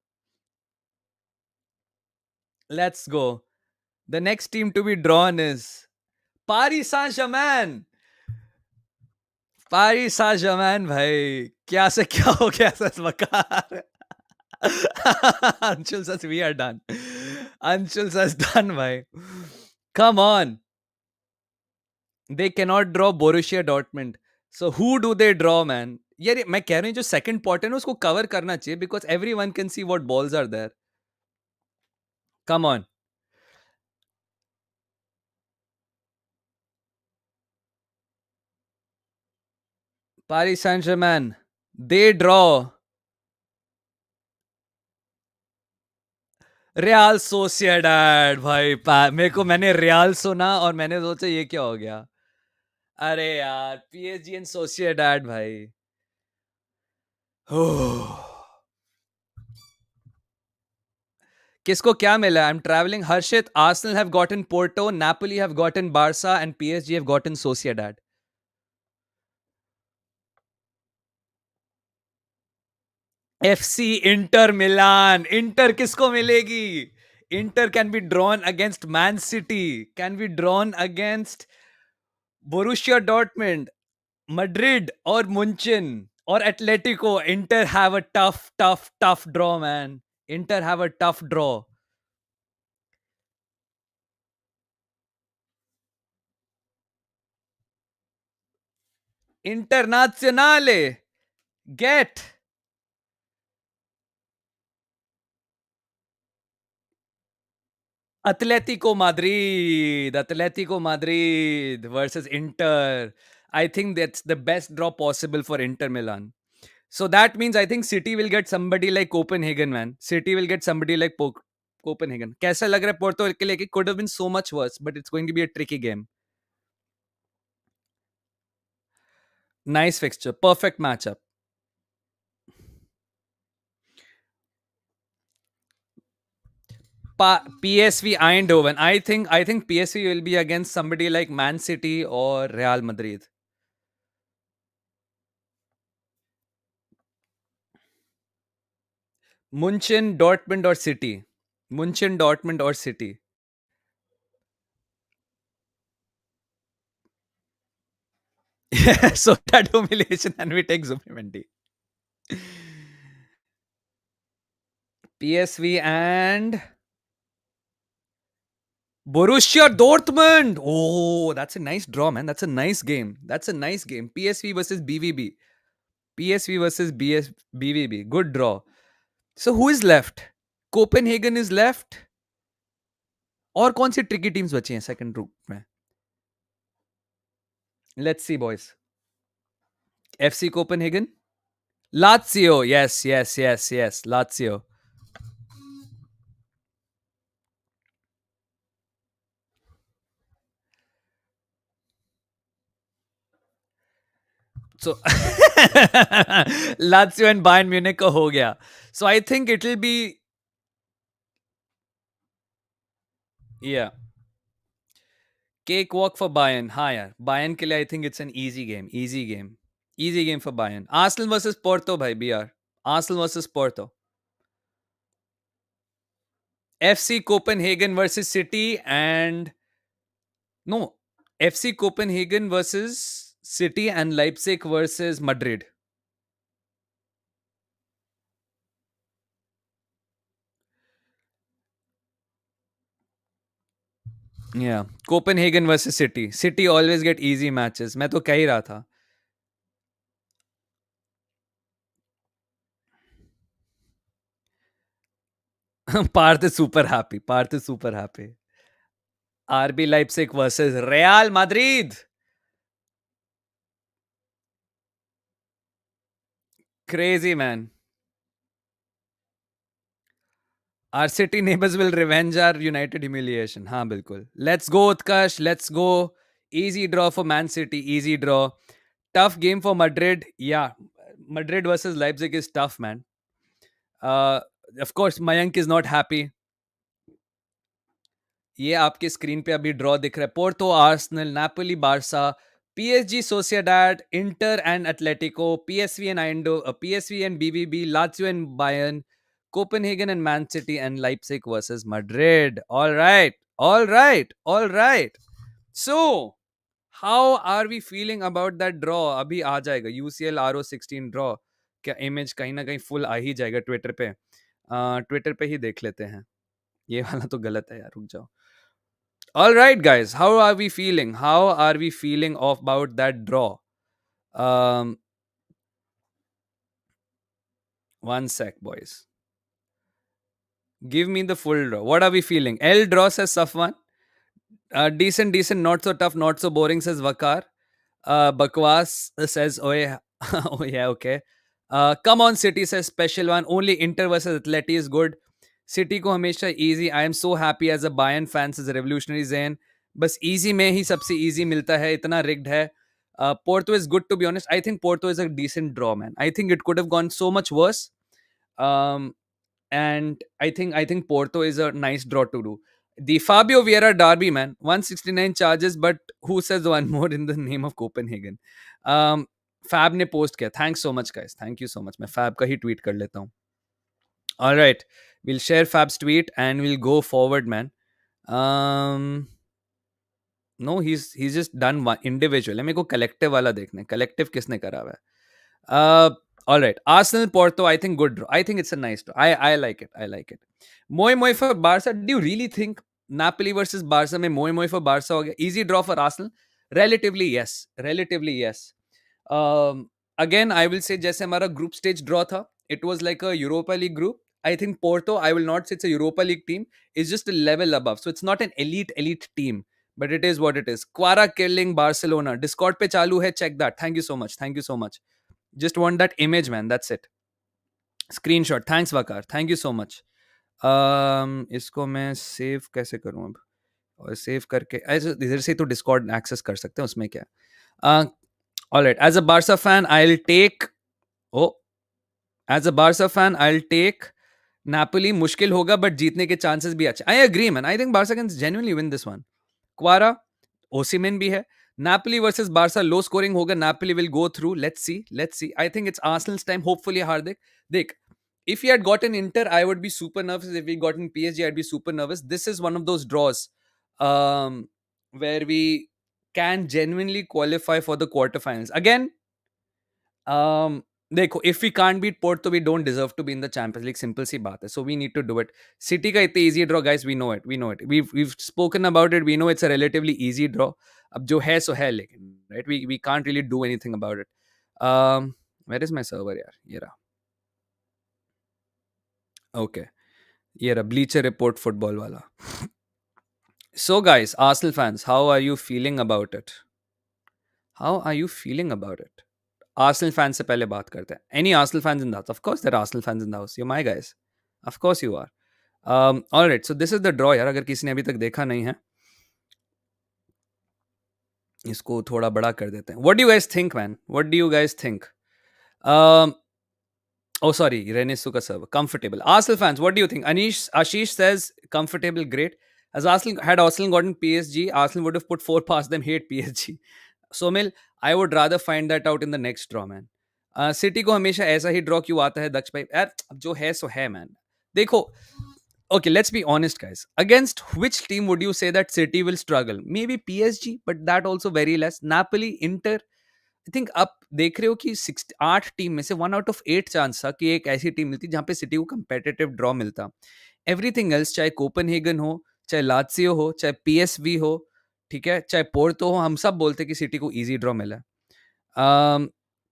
Let's go. The next team to be drawn is Paris Saint-Germain. Paris Saint-Germain भाई क्या से क्या हो गया सच बकार. Anshul says we are done. Anshul says done भाई. Come on. They cannot draw Borussia Dortmund. So who do they draw, man? यार मैं कह रही हूँ जो second pot है ना उसको cover करना चाहिए because everyone can see what balls are there. Come on. Paris Saint-Germain. They draw Real Sociedad भाई. मेरे को मैंने रियाल सुना और मैंने सोचा ये क्या हो गया. अरे यार पीएसजी एंड सोसिएडाड भाई. किसको क्या मिला? I am travelling. Harshit, Arsenal have gotten Porto, Napoli have gotten Barca and PSG have gotten Sociedad. FC Inter Milan. Inter किसको मिलेगी? Inter can be drawn against Man City, can be drawn against Borussia Dortmund, Madrid or Munchen or Atletico. Inter have a tough draw, man. Inter have a tough draw. Internazionale. Get Atletico Madrid. Atletico Madrid versus Inter. I think that's the best draw possible for Inter Milan. So that means I think City will get somebody like Copenhagen, man. City will get somebody like Copenhagen. कैसा लग रहा है Porto के लिए? Could have been so much worse, but it's going to be a tricky game. Nice fixture. Perfect matchup. PSV Eindhoven. I think PSV will be against somebody like Man City or Real Madrid. Munchen, Dortmund or City. Munchen, Dortmund or City. Yeah, so that humiliation and we take Zubimendi. PSV and Borussia Dortmund. Oh, that's a nice draw, man. That's a nice game. That's a nice game. PSV versus BVB. PSV versus BVB. Good draw. So who is left? Copenhagen is left. और कौन सी tricky teams बची हैं second group में? Let's see boys. FC Copenhagen, Lazio. Yes yes yes yes, Lazio. So Lazio and Bayern Munich का हो गया. So I think it will be, yeah, cake walk for Bayern. हाँ यार, Bayern के लिए I think it's an easy game. Easy game for Bayern. Arsenal versus Porto भाई. BR Arsenal versus Porto. FC Copenhagen versus City and no, FC Copenhagen versus City and Leipzig versus Madrid. Yeah, Copenhagen versus City. City always get easy matches. मैं तो कह ही रहा था. Parth is super happy. Parth is super happy. RB Leipzig versus Real Madrid. Crazy, man. Our city neighbors will revenge our United humiliation. हाँ बिल्कुल. Let's go Utkarsh. Let's go. Easy draw for Man City. Easy draw. Tough game for Madrid. Yeah. Madrid versus Leipzig is tough, man. Of course, Mayank is not happy. ये आपके screen पे अभी draw दिख रहा है. Porto, Arsenal, Napoli, Barca, PSG, Sociedad, Inter and Atletico, PSV and BVB, Lazio and Bayern, Copenhagen and Man City and Leipzig versus Madrid. All right, all right, all right. So, how are we feeling about that draw? अभी आ जाएगा UCL RO16 draw. क्या image कहीं ना कहीं full आ ही जाएगा Twitter पे. Twitter पे ही देख लेते हैं. ये वाला तो गलत है यार, रुक जाओ. All right, guys, how are we feeling? How are we feeling about that draw? Um, one sec, boys. Give me the full draw. What are we feeling? L draw says Safwan. Decent, decent, not so tough, not so boring says Vakar. Bakwas says, oh yeah, oh yeah, okay. Come on, City says special one. Only Inter versus Atleti is good. City को हमेशा easy. I am so happy as a Bayern fan says Revolutionary Zain. बस easy में ही सबसे easy मिलता है. इतना rigged है. Porto is good, to be honest. I think Porto is a decent draw, man. I think it could have gone so much worse. Um, and I think Porto is a nice draw to do. The Fabio Vieira derby, man, 169 charges, but who says one more in the name of Copenhagen? Fab ने post किया. Thanks so much, guys. Thank you so much. मैं Fab का ही tweet कर लेता हूँ. All right, we'll share Fab's tweet and we'll go forward, man. No, he's just done one individual. मेरे को collective वाला देखना है. Collective किसने करा हुआ है? All right. Arsenal Porto, I think good draw. I think it's a nice draw. I like it. I like it. Moy Moy for Barca. Do you really think Napoli versus Barca में Moy Moy for Barca हो गया? Easy draw for Arsenal? Relatively yes. Relatively yes. Again, I will say जैसे हमारा group stage draw था, it was like a Europa League group. I think Porto, I will not say it's a Europa League team. It's just a level above. So it's not an elite team. But it is what it is. Quara killing Barcelona. Discord पे चालू है. Check that. Thank you so much. Thank you so much. Just want that image, man. That's it. Screenshot. Thanks, Vakar. Thank you so much. इसको मैं save कैसे करूं अब? और save करके ऐसे इधर से तो डिस्कॉर्ड एक्सेस कर सकते हैं, उसमें क्या? Alright, as a Barca fan I will take oh as a Barca fan I will take Napoli. मुश्किल होगा बट जीतने के चांसेस भी अच्छे. I agree man. I think Barca can genuinely win this one. Kvara Osimhen भी है. Napoli versus Barca, low scoring होगा. Napoli will go through. Let's see. Let's see. I think it's Arsenal's time. Hopefully, Hardik. Dick, if he had gotten Inter, I would be super nervous. If he gotten PSG, I'd be super nervous. This is one of those draws where we can genuinely qualify for the quarterfinals. Again, देखो, if we can't beat Porto, we don't deserve to be in the Champions League. Simple सी बात है. So we need to do it. City का इतना easy draw, guys. We know it. We know it. We've spoken about it. We know it's a relatively easy draw. अब जो है सो है, लेकिन right? We can't really do anything about it. Where is my server, यार? ये रहा. Okay. ये रहा Bleacher Report football वाला. So guys, Arsenal fans, how are you feeling about it? How are you feeling about it? Arsenal fans से पहले बात करते हैं. Any Arsenal fans in the house? Of course there are Arsenal fans in the house. You're my guys. Of course you are. All right, so this is the draw यार. अगर किसी ने अभी तक देखा नहीं है, इसको थोड़ा बड़ा कर देते हैं. What do you guys think, man? What do you guys think? Oh, sorry, Renesuka server. Comfortable. Arsenal fans, what do you think? Ashish says comfortable, great. As Arsenal gotten PSG, Arsenal would have put 4 past them. Hate PSG. Somil, I would rather find that out in the next draw, man. City को हमेशा ऐसा ही draw क्यों आता है दक्ष भाई? यार जो है सो है, man. देखो, okay, let's be honest, guys. Against which team would you say that City will struggle? Maybe PSG, but that also very less. Napoli, Inter. I think आप देख रहे हो कि 8 टीम में से 1 आउट ऑफ 8 चांस था कि एक ऐसी टीम मिलती जहां पे सिटी को कंपेटिटिव ड्रॉ मिलता. एवरीथिंग एल्स, चाहे कोपनहेगन हो, चाहे लात्सियो हो, चाहे पीएसवी हो, ठीक है, चाहे पोर्तो हो, हम सब बोलते कि सिटी को इजी ड्रॉ मिला.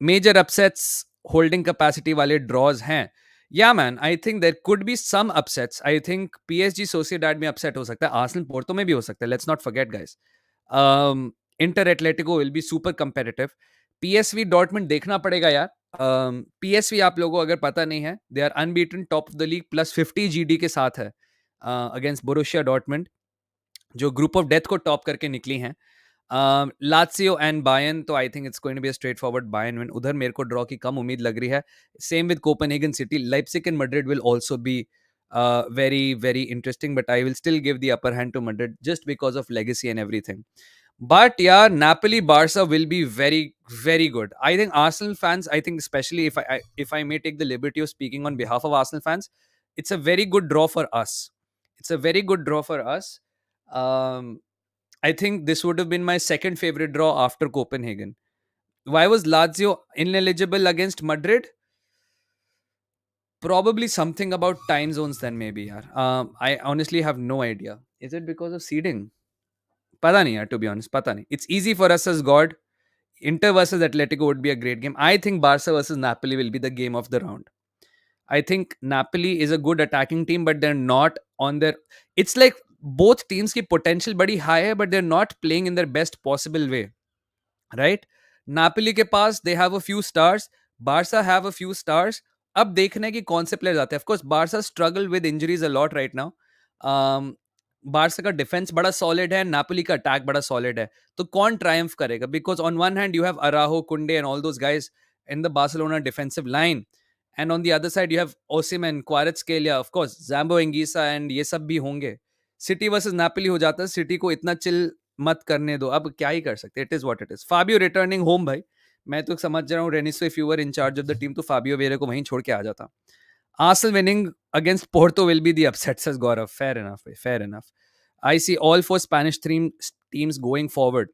मेजर अपसेट्स, होल्डिंग कैपेसिटी वाले ड्रॉज हैं. या man, I think there could be some upsets. I think PSG Sociedad में अपसेट हो सकता है, आर्सेनल पोर्तो में भी हो सकता है. Let's not forget guys. Inter Atletico will be super competitive. PSV Dortmund देखना पड़ेगा यार. पीएसवी आप लोगों को अगर पता नहीं है, they are unbeaten, top of the league, plus 50 GD के साथ है अगेंस्ट बोरुसिया डॉर्टमंड, जो ग्रुप ऑफ डेथ को टॉप करके निकली हैं. लात्सियो एंड बायन, तो I think it's going to be a straightforward Bayern win. उधर मेरे को ड्रॉ की कम उम्मीद लग रही है. Same with Copenhagen city. Leipzig and Madrid will also be very very interesting, but I will still give the upper hand to Madrid just because of legacy and everything. But yeah, Napoli Barca will be very very good. I think Arsenal fans, I think especially if I may take the liberty of speaking on behalf of Arsenal fans, it's a very good draw for us. It's a very good draw for us. Um, I think this would have been my second favorite draw after Copenhagen. Why was Lazio ineligible against Madrid? Probably something about time zones then maybe, yaar. I honestly have no idea. Is it because of seeding? Pata nahi, yaar, to be honest. Pata nahi. It's easy for us as God. Inter versus Atletico would be a great game. I think Barca versus Napoli will be the game of the round. I think Napoli is a good attacking team, but they're not on their. It's like both teams की potential बड़ी high है, but they're not playing in their best possible way. Right Napoli के पास they have a few stars Barca have a few stars अब देखने की कौन से प्लेयर्स आते हैं of course Barca struggle with injuries a lot right now Barca का डिफेंस बड़ा सॉलिड है नापिली का अटैक बड़ा सॉलिड है तो कौन ट्रायम्फ करेगा because on one hand you have Araujo Kounde and all those guys in the Barcelona defensive line and on the other side you have Osimhen Kvaratskhelia of course Zambo Anguissa and ये सब भी होंगे city versus नापिली हो जाता है city को इतना chill मत करने दो अब क्या ही कर सकते it is what it is Fabio returning home भाई मैं तो समझ रहा हूँ रेनिसो if you were in charge of the team तो फाबियो वेरे को वहीं छोड़ के आ जाता Arsenal winning against Porto will be the upset says Gaurav fair enough fair enough I see all four Spanish teams going forward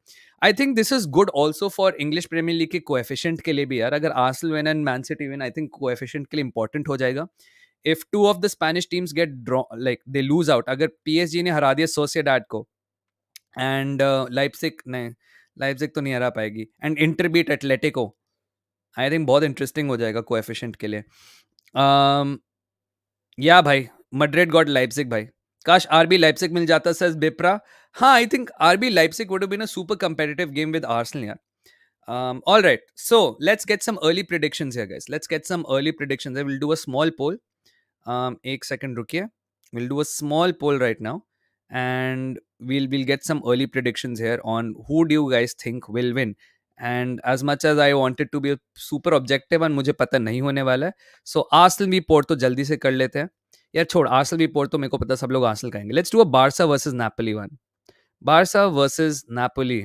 I think this is good also for English Premier League के coefficient के लिए भी यार अगर Arsenal win and man city win I think coefficient के लिए important हो जाएगा if two of the Spanish teams get draw like they lose out अगर PSG ने हरा दिया सोसिएडाड को एंड लाइप्सिक नहीं लाइप्सिक तो नहीं हरा पाएगी and Inter beat Atletico I think बहुत इंटरेस्टिंग हो जाएगा कोएफिशिएंट के लिए या भाई मड्रिड गॉट लाइप्सिक भाई काश आरबी लाइप्सिक मिल जाता सर बिप्रा हाँ I think RB Leipzig would have been a super competitive game with Arsenal यार all right so let's get some early predictions here guys let's get some early predictions I will do a small poll एक second रुकिए we'll do a small poll right now and we'll get some early predictions here on who do you guys think will win and as much as I wanted to be super objective and मुझे पता नहीं होने वाला है so Arsenal v Porto जल्दी से कर लेते हैं यार छोड़ Arsenal v Porto मेरे को पता सब लोग Arsenal कहेंगे let's do a Barca versus Napoli one Barca versus Napoli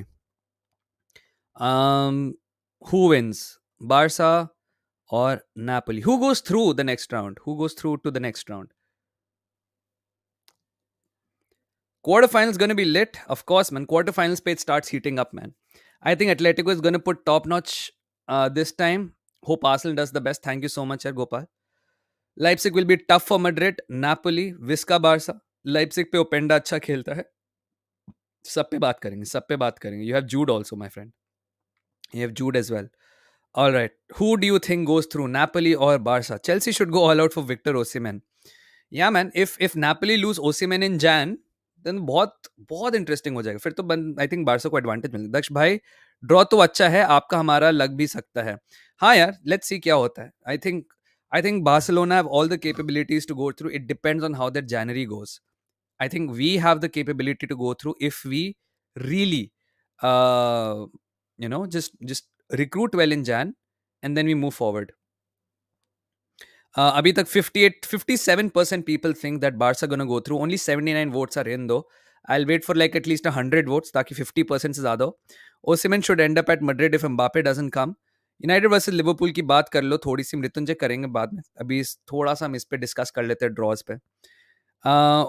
who wins Barca or Napoli who goes through the next round who goes through to the next round Quarterfinals going to be lit, of course, man. Quarterfinals page starts heating up, man. I think Atletico is going to put top notch this time. Hope Arsenal does the best. Thank you so much, Gopal. Leipzig will be tough for Madrid. Napoli, Visca, Barca. Leipzig पे ओपेंडा अच्छा खेलता है सब पे बात करेंगे सब पे बात करेंगे You have Jude also, my friend. You have Jude as well. All right. Who do you think goes through, Napoli or Barca? Chelsea should go all out for Victor Osimhen. Yeah, man. If Napoli lose Osimhen in Jan, then बहुत बहुत interesting हो जाएगा फिर तो I think Barça को advantage मिलेगा दक्ष भाई draw तो अच्छा है आपका हमारा लग भी सकता है हाँ यार लेट्स सी क्या होता है I think Barcelona have all the capabilities to go through it depends on how that January goes I think we have the capability to go through if we really just recruit well in Jan and then we move forward अभी तक 57% people think that Barca gonna go through. Only 79 votes are in though. I'll wait for like at least 100 votes ताकि 50% से ज़्यादा हो. Osimhen should end up at Madrid if Mbappe doesn't come. United versus Liverpool की बात कर लो थोड़ी सी मृत्युंजय करेंगे बाद में अभी थोड़ा सा हम इस पे डिस्कस कर लेते हैं ड्रॉज पे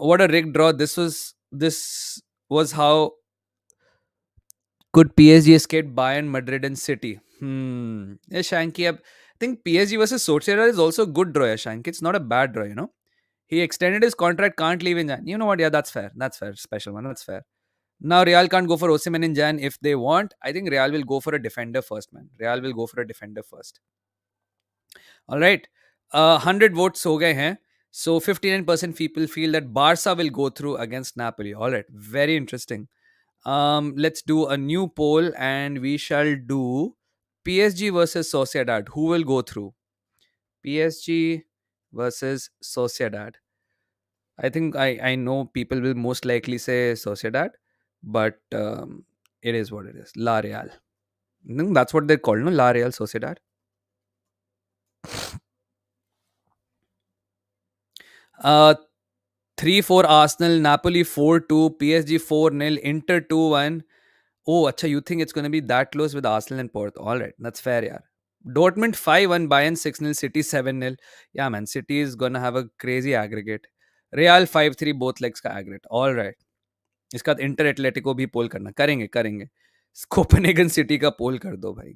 what a rigged draw this was how could PSG escape Bayern, Madrid, and City? Yeah, Shanky. I think PSG versus Sociedad is also a good draw, yeah, Shanky. It's not a bad draw, you know. He extended his contract, can't leave in Jan. You know what? Yeah, that's fair. That's fair. Special one. That's fair. Now, Real can't go for Osimhen in Jan if they want. I think Real will go for a defender first, man. Real will go for a defender first. All right. 100 votes ho gaye hain. So, 59% people feel that Barca will go through against Napoli. All right. Very interesting. Let's do a new poll and we shall do PSG versus Sociedad. Who will go through? PSG versus Sociedad. I think I know people will most likely say Sociedad, but it is what it is. La Real. That's what they're called, no? La Real Sociedad. Uh, 3-4 Arsenal, Napoli 4-2, PSG 4-0, Inter 2-1. Oh, acha, you think it's going to be that close with Arsenal and Porto? All right, that's fair, yaar. Dortmund 5-1, Bayern 6-0, City 7-0. Yeah, man, City is gonna have a crazy aggregate. Real 5-3, both legs का aggregate. All right. इसका inter Atletico भी पोल करना, करेंगे करेंगे। Copenhagen city का पोल कर दो भाई।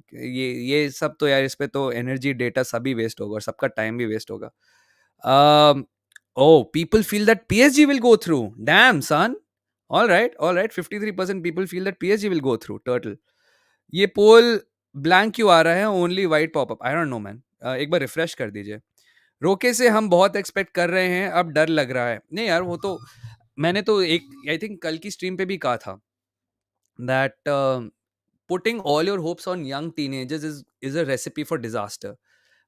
ये सब तो यार, इस पे तो एनर्जी डेटा सभी वेस्ट होगा और सबका टाइम भी वेस्ट होगा। um, oh, people feel that PSG will go through. Damn, son. All right. 53% people feel that PSG will go through. Turtle. ये पोल ब्लैंक क्यों आ रहा है? Only white popup. I don't know man. एक बार refresh कर दीजिए। रोके से हम बहुत एक्सपेक्ट कर रहे हैं, अब डर लग रहा है। नहीं यार, वो तो मैंने तो एक आई थिंक कल की स्ट्रीम पे भी कहा था that putting all your hopes on young teenagers is a recipe for disaster.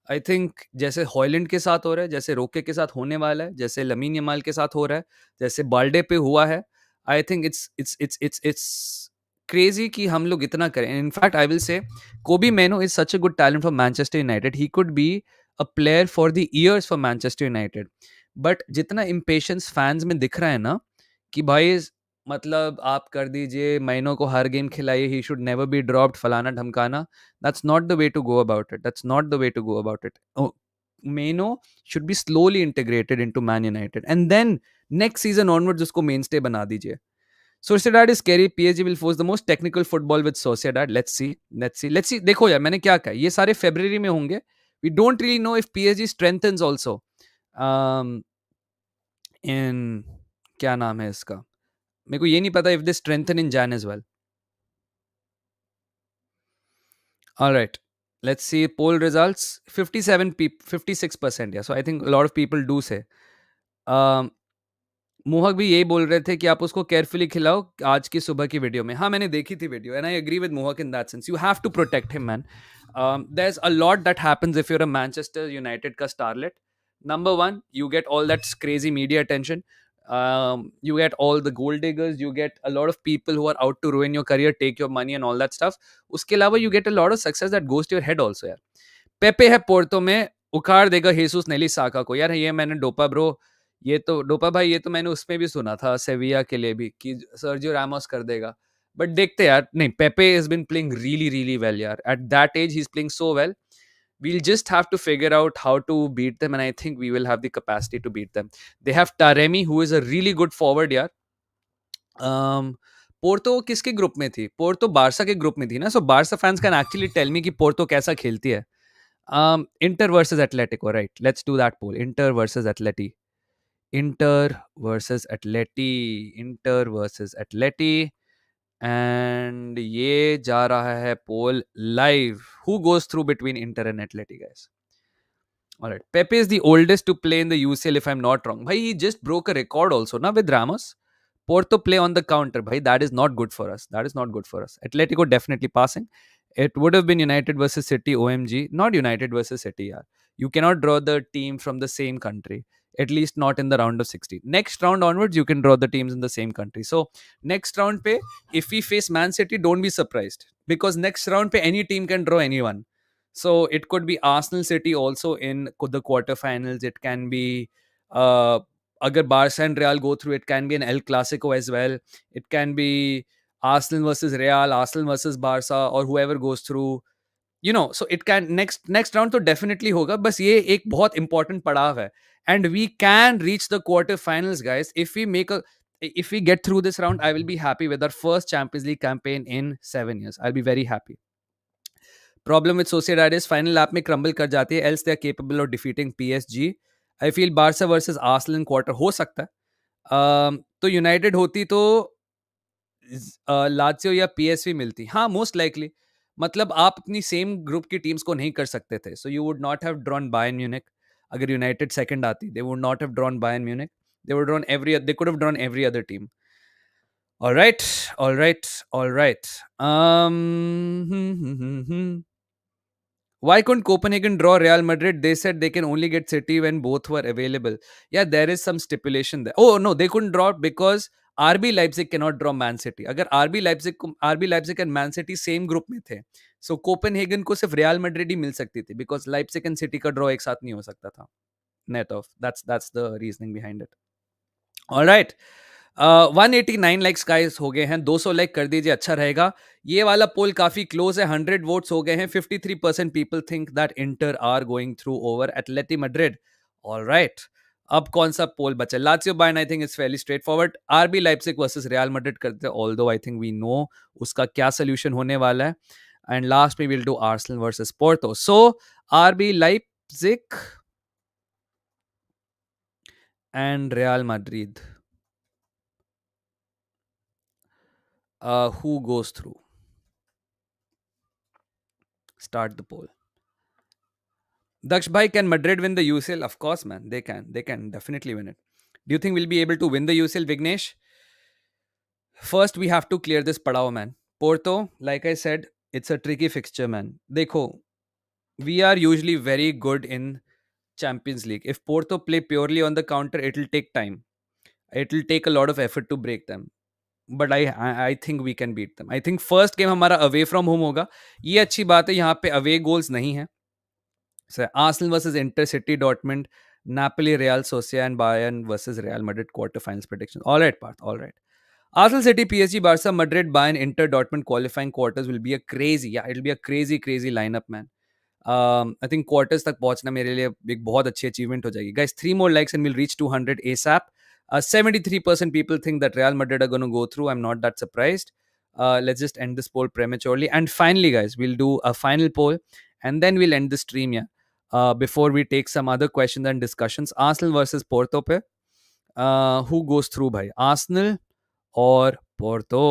I think जैसे हॉयलैंड के साथ हो रहा है, जैसे रोके के साथ होने वाला है, जैसे लमीन यमाल के साथ हो रहा है, जैसे बाल्डे पे हुआ है। आई थिंक इट्स क्रेजी कि हम लोग इतना करें। In fact I will say Kobbie Mainoo is such a good talent for Manchester United. He could be a player for the years for Manchester United. But जितना impatience fans में दिख रहा है ना कि भाई, मतलब आप कर दीजिए, महीनों को हर गेम खिलाइए, he should never be dropped, फलाना ढमकाना, that's not the way to go about it. That's not the way to go about it. Oh, Meno should be slowly integrated into Man United, and then next season onwards उसको mainstay बना दीजिए. Sociedad is scary. PSG will force the most technical football with Sociedad. Let's see. देखो यार, मैंने क्या कहा, ये सारे February में होंगे. We don't really know if PSG strengthens also. Um, in क्या नाम है इसका? मेरे को ये नहीं पता if they strengthen in Jan as well. All right. Let's see poll results. 57 people, 56%. Yeah. So I think a lot of people do say. Um, मोहक भी यही बोल रहे थे कि आप उसको केयरफुली खिलाओ आज की सुबह की वीडियो में। हाँ, मैंने देखी थी video and I agree with Mohak in that sense. You have to protect him man. There is a lot that happens if you are a Manchester United का starlet. Number one, you get all that crazy media attention. You get all the gold diggers, you get a lot of people who are out to ruin your career, take your money and all that stuff. उसके अलावा you get a lot of success that goes to your head also यार। पेपे है Porto में, उखाड़ देगा हेसूस नेली साका को। यार ये मैंने डोपा ब्रो, ये तो डोपा भाई, ये तो मैंने उसमें भी सुना था सेविया के लिए भी कि सर्जियो रामोस कर देगा। बट देखते यार, नहीं, Pepe has been playing really really well यार। At that age he is playing so well. We'll just have to figure out how to beat them, and I think we will have the capacity to beat them. They have Taremi, who is a really good forward यार। Porto किसके group में थी? Porto Barca के group में थी ना। So Barca fans can actually tell me कि Porto कैसा खेलती है। Inter versus Atletico, right? Let's do that poll. Inter versus Atleti. Inter versus Atleti. Inter versus Atleti. And ये जा रहा है पोल live. Who goes through between Inter and Atleti, guys? All right. Pepe is the oldest to play in the UCL, if I'm not wrong. Bhai, he just broke a record also, na, with Ramos. Porto play on the counter. Bhai, that is not good for us. That is not good for us. Atletico definitely passing. It would have been United versus City, OMG. Not United versus City, yaar. You cannot draw the team from the same country. At least not in the round of 16. Next round onwards, you can draw the teams in the same country. So, next round pe, if we face Man City, don't be surprised. Because next round pe, any team can draw anyone. So it could be Arsenal City also in the quarterfinals. It can be agar Barca and Real go through, it can be an El Clasico as well. It can be Arsenal versus Real, Arsenal versus Barca, or whoever goes through. You know, so it can next round तो definitely होगा. बस ये एक बहुत important पड़ाव है. And we can reach the quarterfinals, guys. If we get through this round, I will be happy with our first Champions League campaign in 7 years. I'll be very happy. Problem with Sociedad is final lap में crumble कर जाती है, else they are capable of defeating PSG. I feel Barca versus Arsenal in quarter हो सकता है। तो United होती तो लात्सियो या पीएसवी मिलती। हाँ, मोस्ट लाइकली। मतलब आप अपनी सेम ग्रुप की टीम्स को नहीं कर सकते थे। So you would not have drawn Bayern Munich. अगर यूनाइटेड सेकंड आती, they would not have drawn Bayern Munich. They could have drawn every other team. All right, all right, all right. Why couldn't Copenhagen draw Real Madrid? They said they can only get City when both were available. Yeah, there is some stipulation there. Oh no, they couldn't draw because RB Leipzig cannot draw Man City. अगर RB Leipzig and Man City same group में थे, so Copenhagen को सिर्फ Real Madrid ही मिल सकती थी because Leipzig and City का draw एक साथ नहीं हो सकता था. Net off. That's the reasoning behind it. All right. 189 likes guys हो गए हैं, 200 लाइक कर दीजिए, अच्छा रहेगा। ये वाला पोल काफी क्लोज है, 100 वोट्स हो गए हैं। 53% people think that Inter are going through over Atletico Madrid. Alright, अब कौन सा पोल बचा? Lazio Bayern I think is fairly straightforward. RB Leipzig versus Real Madrid करते हैं, although I think we know उसका क्या सोल्यूशन होने वाला है। एंड लास्ट में will do Arsenal versus Porto. So RB Leipzig and Real Madrid, who goes through? Start the poll. Daksh bhai, can Madrid win the UCL? Of course, man. They can. They can definitely win it. Do you think we'll be able to win the UCL, Vignesh? First, we have to clear this padao, man. Porto, like I said, it's a tricky fixture, man. Dekho, we are usually very good in Champions League. If Porto play purely on the counter, it'll take time. It'll take a lot of effort to break them. But I think we can beat them. I think first game हमारा away from home होगा। ये अच्छी बात है, यहाँ पे away goals नहीं है। Arsenal versus Intercity Dortmund, Napoli, Real Sociedad, and Bayern versus Real Madrid quarterfinals prediction. All right, Parth. All right. Arsenal City, PSG, Barca, Madrid, Bayern, Inter, Dortmund qualifying quarters will be a crazy, yeah, it'll be a crazy, crazy lineup, man. I think quarters तक पहुंचना मेरे लिए एक बहुत अच्छी achievement हो जाएगी. Guys, 3 more likes and we'll reach 200 ASAP. 73% people think that Real Madrid are going to go through. I'm not that surprised. Let's just end this poll prematurely. And finally, guys, we'll do a final poll and then we'll end the stream, yeah. Before we take some other questions and discussions. Arsenal versus Porto पे who goes through भाई, Arsenal और Porto?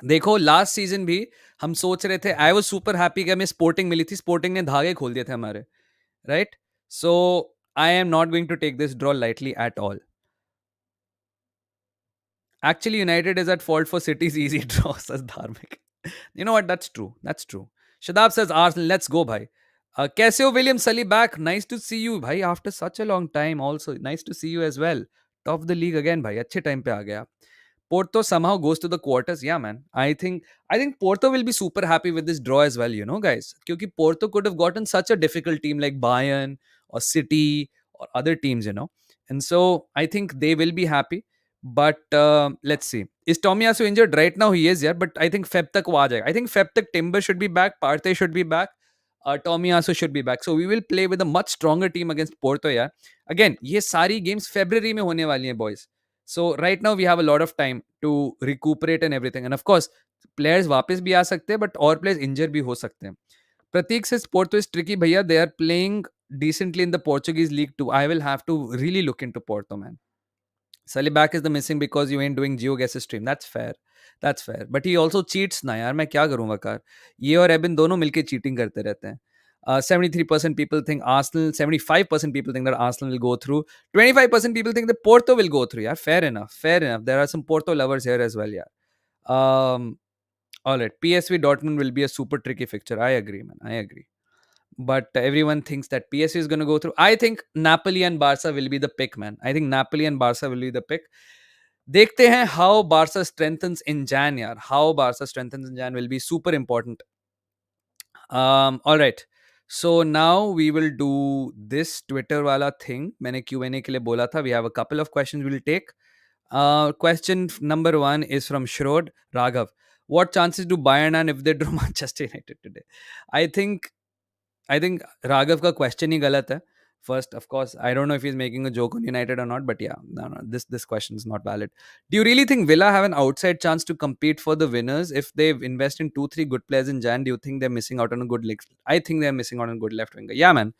देखो last season भी हम सोच रहे थे, आई was super happy कि हमें स्पोर्टिंग मिली थी, स्पोर्टिंग ने धागे खोल दिए थे हमारे, right? So I am not going to take this draw lightly at all. Actually, United is at fault for City's easy draw, says Dharmik. You know what? That's true. That's true. Shadab says Arsenal. Let's go, bhai. Kaise ho, William Sully back? Nice to see you, bhai. After such a long time, also nice to see you as well. Top of the league again, bhai. अच्छे time पे आ गया. Porto somehow goes to the quarters. Yeah, man. I think Porto will be super happy with this draw as well, you know, guys. Because Porto could have gotten such a difficult team like Bayern or City or other teams, you know. And so I think they will be happy. But let's see. Is Tomiyasu injured right now? He is, yeah. But I think Feb tak wo aa jayega. I think Feb tak Timber should be back. Partey should be back. Tomiyasu should be back. So we will play with a much stronger team against Porto, yeah. Again, ये सारी games February में होने वाली हैं, boys. So right now we have a lot of time to recuperate and everything. And of course, players वापस भी आ सकते हैं, but और players injure भी हो सकते हैं. Pratik says Porto is tricky, भैया. They are playing decently in the Portuguese league too. I will have to really look into Porto, man. Salibak is the missing because you ain't doing GeoGuessr stream. That's fair. That's fair. But he also cheats ना यार, मैं क्या करूँ वकार? ये और एबिन दोनों मिलके cheating करते रहते हैं. 73% people think Arsenal, 75% people think that Arsenal will go through. 25% people think that Porto will go through. Yeah, fair enough. Fair enough. There are some Porto lovers here as well. Yeah. All right. PSV Dortmund will be a super tricky fixture. I agree, man. I agree. But everyone thinks that PSV is going to go through. I think Napoli and Barca will be the pick, man. I think Napoli and Barca will be the pick. देखते हैं how Barca strengthens in Jan, यार. How Barca strengthens in Jan will be super important. All right. So now we will do this Twitter wala thing. मैंने Q&A के लिए बोला था. We have a couple of questions we'll take. Question number 1 is from Shrod Raghav. What chances do Bayern have if they draw Manchester United today? I think Raghav का question ही गलत है. First, of course, I don't know if he's making a joke on United or not, but yeah, no, this question is not valid. Do you really think Villa have an outside chance to compete for the winners if they invest in 2-3 good players in Jan? Do you think they're missing out on a good league? I think they're missing out on a good left winger. Yeah, man.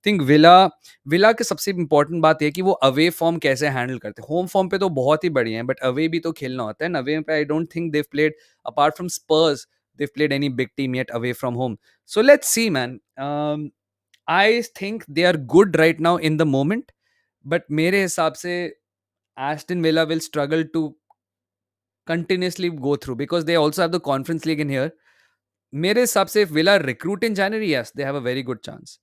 Think villa के सबसे important बात है कि वो away form कैसे handle करते हैं. Home form पे तो बहुत ही बढ़िया है, बट अवे भी तो खेलना होता है ना. अवे पे I don't think they've played apart from Spurs, they've played any big team yet away from home. So let's see, man. I think they are good right now in the moment, but मेरे हिसाब से Aston Villa will struggle to continuously go through because they also have the Conference League in here. मेरे हिसाब से if Villa recruit in January, yes, they have a very good chance.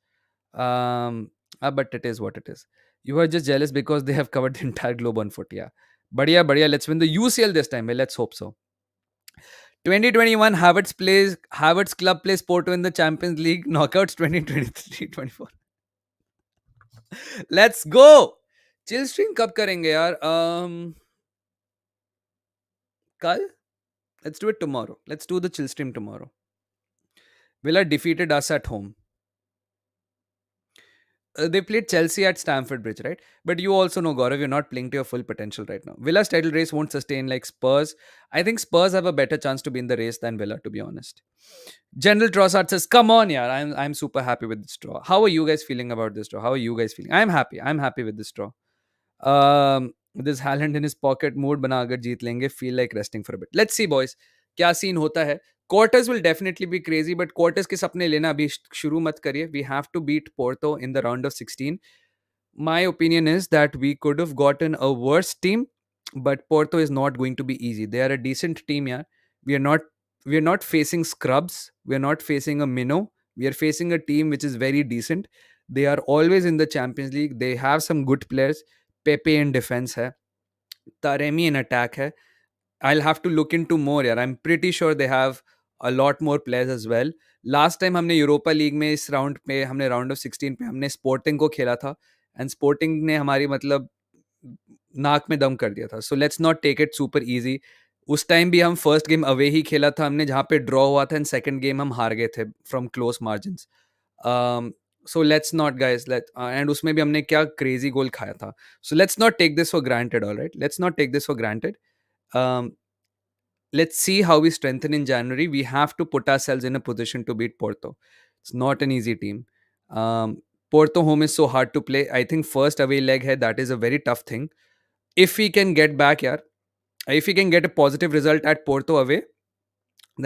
But it is what it is. You are just jealous because they have covered the entire globe on foot. Yeah. Badhiya. Let's win the UCL this time. Well, let's hope so. 2021 Havertz club plays Porto in the Champions League knockouts 2023-24. Let's go. Chill stream कब करेंगे यार? कल? Let's do it tomorrow. Let's do the chill stream tomorrow. Villa defeated us at home. They played Chelsea at Stamford Bridge, right? But you also know, Gaurav, you're not playing to your full potential right now. Villa's title race won't sustain like Spurs. I think Spurs have a better chance to be in the race than Villa, to be honest. General Trossard says, "Come on, yeah, I'm super happy with this draw. How are you guys feeling about this draw? How are you guys feeling? I'm happy. I'm happy with this draw. This Haaland in his pocket mood बना अगर जीत लेंगे feel like resting for a bit. Let's see boys क्या scene होता है. Quarters will definitely be crazy, but quarters के सपने लेना अभी शुरू मत करिए. We have to beat Porto in the round of 16. My opinion is that we could have gotten a worse team, but Porto is not going to be easy. They are a decent team, yeah. We are not we are not facing scrubs. We are not facing a minnow. We are facing a team which is very decent. They are always in the Champions League. They have some good players. Pepe in defense है, Taremi in attack है. I'll have to look into more यार. I'm pretty sure they have a lot more players as well. Last time हमने Europa league में इस round पे हमने round of 16 पे हमने स्पोर्टिंग को खेला था एंड स्पोर्टिंग ने हमारी मतलब नाक में दम कर दिया था. So let's not take it super easy. उस टाइम भी हम फर्स्ट गेम अवे ही खेला था हमने जहाँ पे ड्रॉ हुआ था एंड सेकंड गेम हम हार गए थे from close margin. So let's not guys late and उसमें भी हमने क्या क्रेजी गोल खाया था. So let's not take this for granted. Alright, let's not take this for granted. Let's see how we strengthen in January. We have to put ourselves in a position to beat Porto. It's not an easy team. Porto home is so hard to play. I think first away leg hai, that is a very tough thing. If we can get back here, if we can get a positive result at Porto away,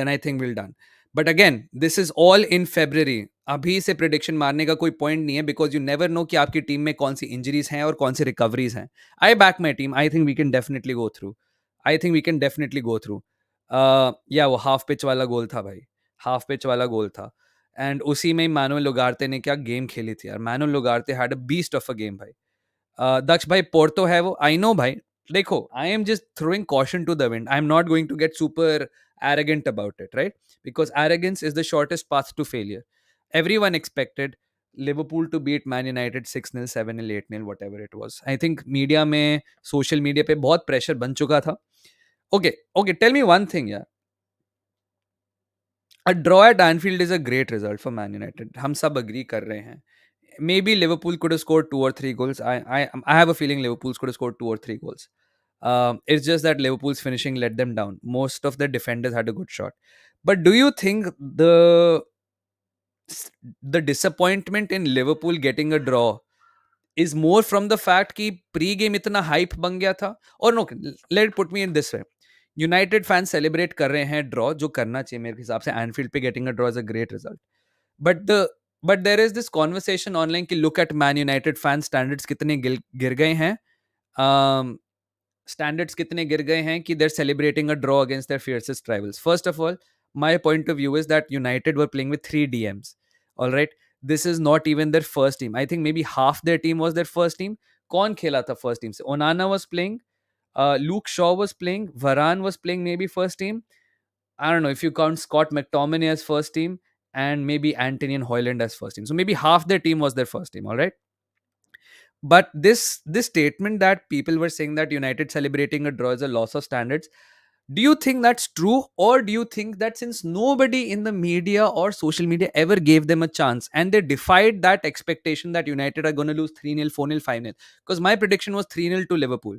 then I think we're done. But again, this is all in February. अभी से prediction मारने का कोई point नहीं है because you never know कि आपकी team में कौन सी इंजरीज हैं और कौन सी रिकवरीज हैं. I back my team. I think we can definitely go through. I think we can definitely go through. या वो हाफ पिच वाला गोल था भाई. हाफ पिच वाला गोल था एंड उसी में मैनुअल लुगार्ते ने क्या गेम खेली थी यार. Manuel Ugarte had a beast of a game भाई. दक्ष भाई पोर्टो है वो. आई नो भाई. देखो, आई am just throwing caution to the wind. I'm not going to get super arrogant about it, right? Because arrogance is the shortest path to failure. Everyone expected Liverpool to beat Man United 6-0, 7-0, 8-0, whatever it was. I think media में, social media पे बहुत pressure बन चुका था. Okay, okay, tell me one thing, yeah. A draw at Anfield is a great result for Man United. हम सब agree कर रहे हैं. Maybe Liverpool could have scored 2 or 3 goals. I have a feeling Liverpool could have scored 2 or 3 goals. It's just that Liverpool's finishing let them down. Most of the defenders had a good shot. But do you think the disappointment in Liverpool getting a draw is more from the fact कि pre-game इतना hype बन गया था? Or no, let put me in this way. United fans celebrate कर रहे हैं draw, जो करना चाहिए मेरे हिसाब से. Anfield पे getting a draw is a great result. But there is this conversation online कि look at Man United fan standards कितने गिर गए हैं. Standards कितने गिर गए हैं कि they're celebrating a draw against their fiercest rivals. First of all, my point of view is that United were playing with 3 DMs. All right, this is not even their first team. I think maybe half their team was their first team. कौन खेला था first team से? Onana was playing. Luke Shaw was playing. Varane was playing maybe first team. I don't know if you count Scott McTominay as first team and maybe Anthony and Hoyland as first team. So maybe half their team was their first team. All right. But this statement that people were saying that United celebrating a draw is a loss of standards, do you think that's true, or do you think that since nobody in the media or social media ever gave them a chance and they defied that expectation that United are going to lose 3-0, 4-0, 5-0? Because my prediction was 3-0 to Liverpool.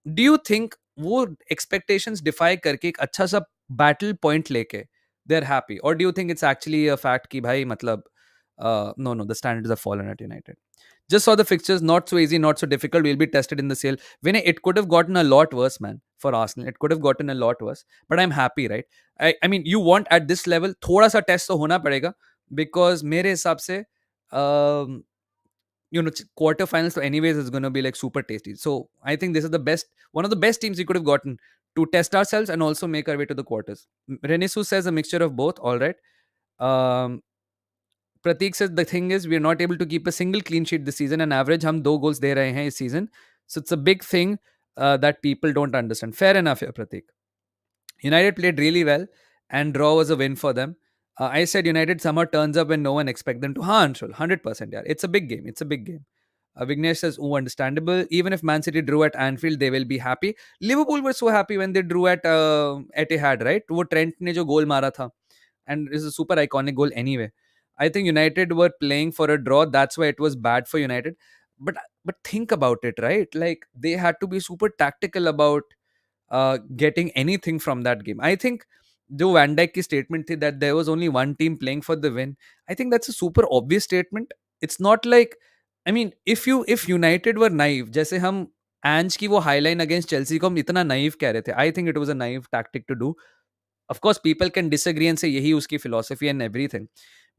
Do you think वो expectations defy करके एक अच्छा सा battle point लेके they're happy, or do you think it's actually a fact कि भाई मतलब no, the standards have fallen at United? Just saw the fixtures, not so easy, not so difficult. We'll be tested in the sale. Vinay, it could have gotten a lot worse, man, for Arsenal. It could have gotten a lot worse. But I'm happy, right? I mean, you want at this level, थोड़ा सा test तो होना पड़ेगा. Because मेरे हिसाब से, quarterfinals, so anyways, is going to be like super tasty. So I think this is one of the best teams we could have gotten to test ourselves and also make our way to the quarters. Renesu says a mixture of both. All right. Um, Pratik says the thing is we're not able to keep a single clean sheet this season. And average, हम 2 goals दे रहे हैं इस season. So it's a big thing that people don't understand. Fair enough, yeah, Pratik. United played really well, and draw was a win for them. I said United somehow turns up when no one expects them to. Haan, Anshul, 100%. Yeah, it's a big game. It's a big game. Vignesh says, "Oh, understandable. Even if Man City drew at Anfield, they will be happy." Liverpool were so happy when they drew at Etihad, right? वो Trent ने जो गोल मारा था, and it's a super iconic goal anyway. I think United were playing for a draw. That's why it was bad for United. But but think about it, right? Like they had to be super tactical about getting anything from that game. I think जो van Dijk की statement थी that there was only one team playing for the win, I think that's a super obvious statement. It's not like, I mean if United were naive, जैसे हम एंज की वो highline against Chelsea को हम इतना naive कह रहे थे, I think it was a naive tactic to do. Of course people can disagree and say यही उसकी philosophy and everything,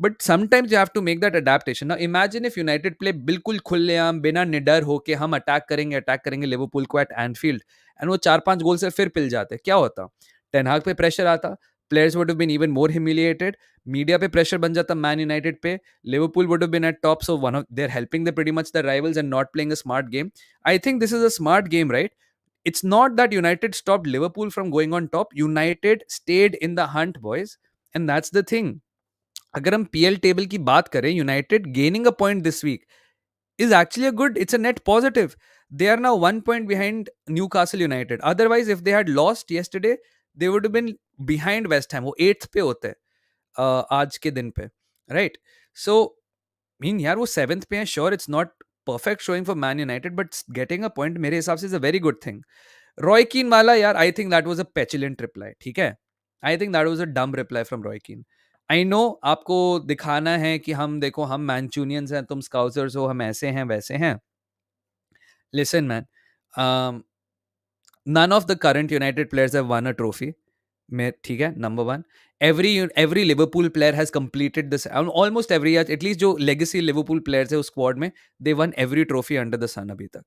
but sometimes you have to make that adaptation. Now imagine if United play बिल्कुल खुलेआम बिना निडर होके हम attack करेंगे Liverpool को at Anfield, and वो 4-5 गोल से फिर पिल जाते, क्या होता? टेन हाग पे प्रेशर आता, players would have been even more humiliated, media पे प्रेशर बन जाता मैन यूनाइटेड पे, Liverpool would have been at top, so one of they're helping the pretty much the rivals and not playing a smart game. I think this is a smart game, right? It's not that United stopped Liverpool from going on top. United stayed in the hunt, boys. And that's the thing. अगर हम PL table की बात करें, United gaining a point this week is actually a good, it's a net positive. They are now 1 point behind Newcastle United. Otherwise, if they had lost yesterday, they would have been behind West Ham. वो 8th पे होते हैं आज के दिन पे, right? So, mean यार वो 7th पे हैं, sure it's not perfect showing for Man United, but getting a point मेरे हिसाब से is a very good thing. Roy Keane वाला यार, I think that was a petulant reply. ठीक है, I think that was a dumb reply from Roy कीन. I know आपको दिखाना है कि हम देखो हम मैनचूनियंस हैं, तुम स्काउजर्स हो, हम ऐसे हैं वैसे हैं. Listen man, none of the current United players have won a trophy. ठीक है, number one. Every Liverpool player has completed this, almost every, at least जो लेगेसी लिवरपूल प्लेयर्स है उस स्क्वाड में, they won every trophy under the sun अभी तक.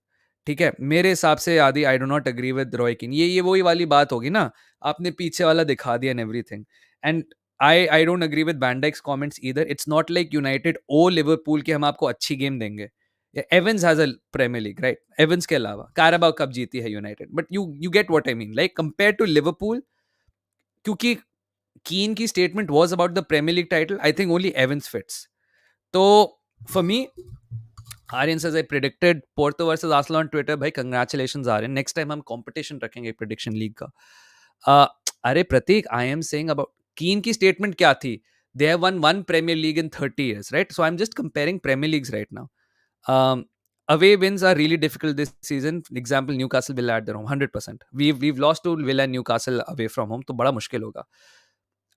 ठीक है, मेरे हिसाब से Aadi I do not agree with Roy Keane. ये वही वाली बात होगी ना, आपने पीछे वाला दिखा दिया and everything. And I don't agree with van Dijk's comments either. It's not like United or Liverpool के हम आपको अच्छी गेम देंगे. Evans has a Premier League, right? Evans के अलावा कैराबाओ कप जीती है United, but you get what I mean. Like compare to Liverpool, क्योंकि कीन की statement was about the Premier League title, I think only Evans fits. तो for me, Aryan says I predicted Porto versus Arsenal on Twitter. भाई congratulations Aryan, next time हम competition रखेंगे prediction league का. अरे Prateek, I am saying about Keane की statement क्या थी? They have won one Premier League in 30 years, right? So I am just comparing Premier Leagues right now. Away wins are really difficult this season. Example, Newcastle will at their home 100%. We've lost to Villa and Newcastle away from home, तो बड़ा मुश्किल होगा.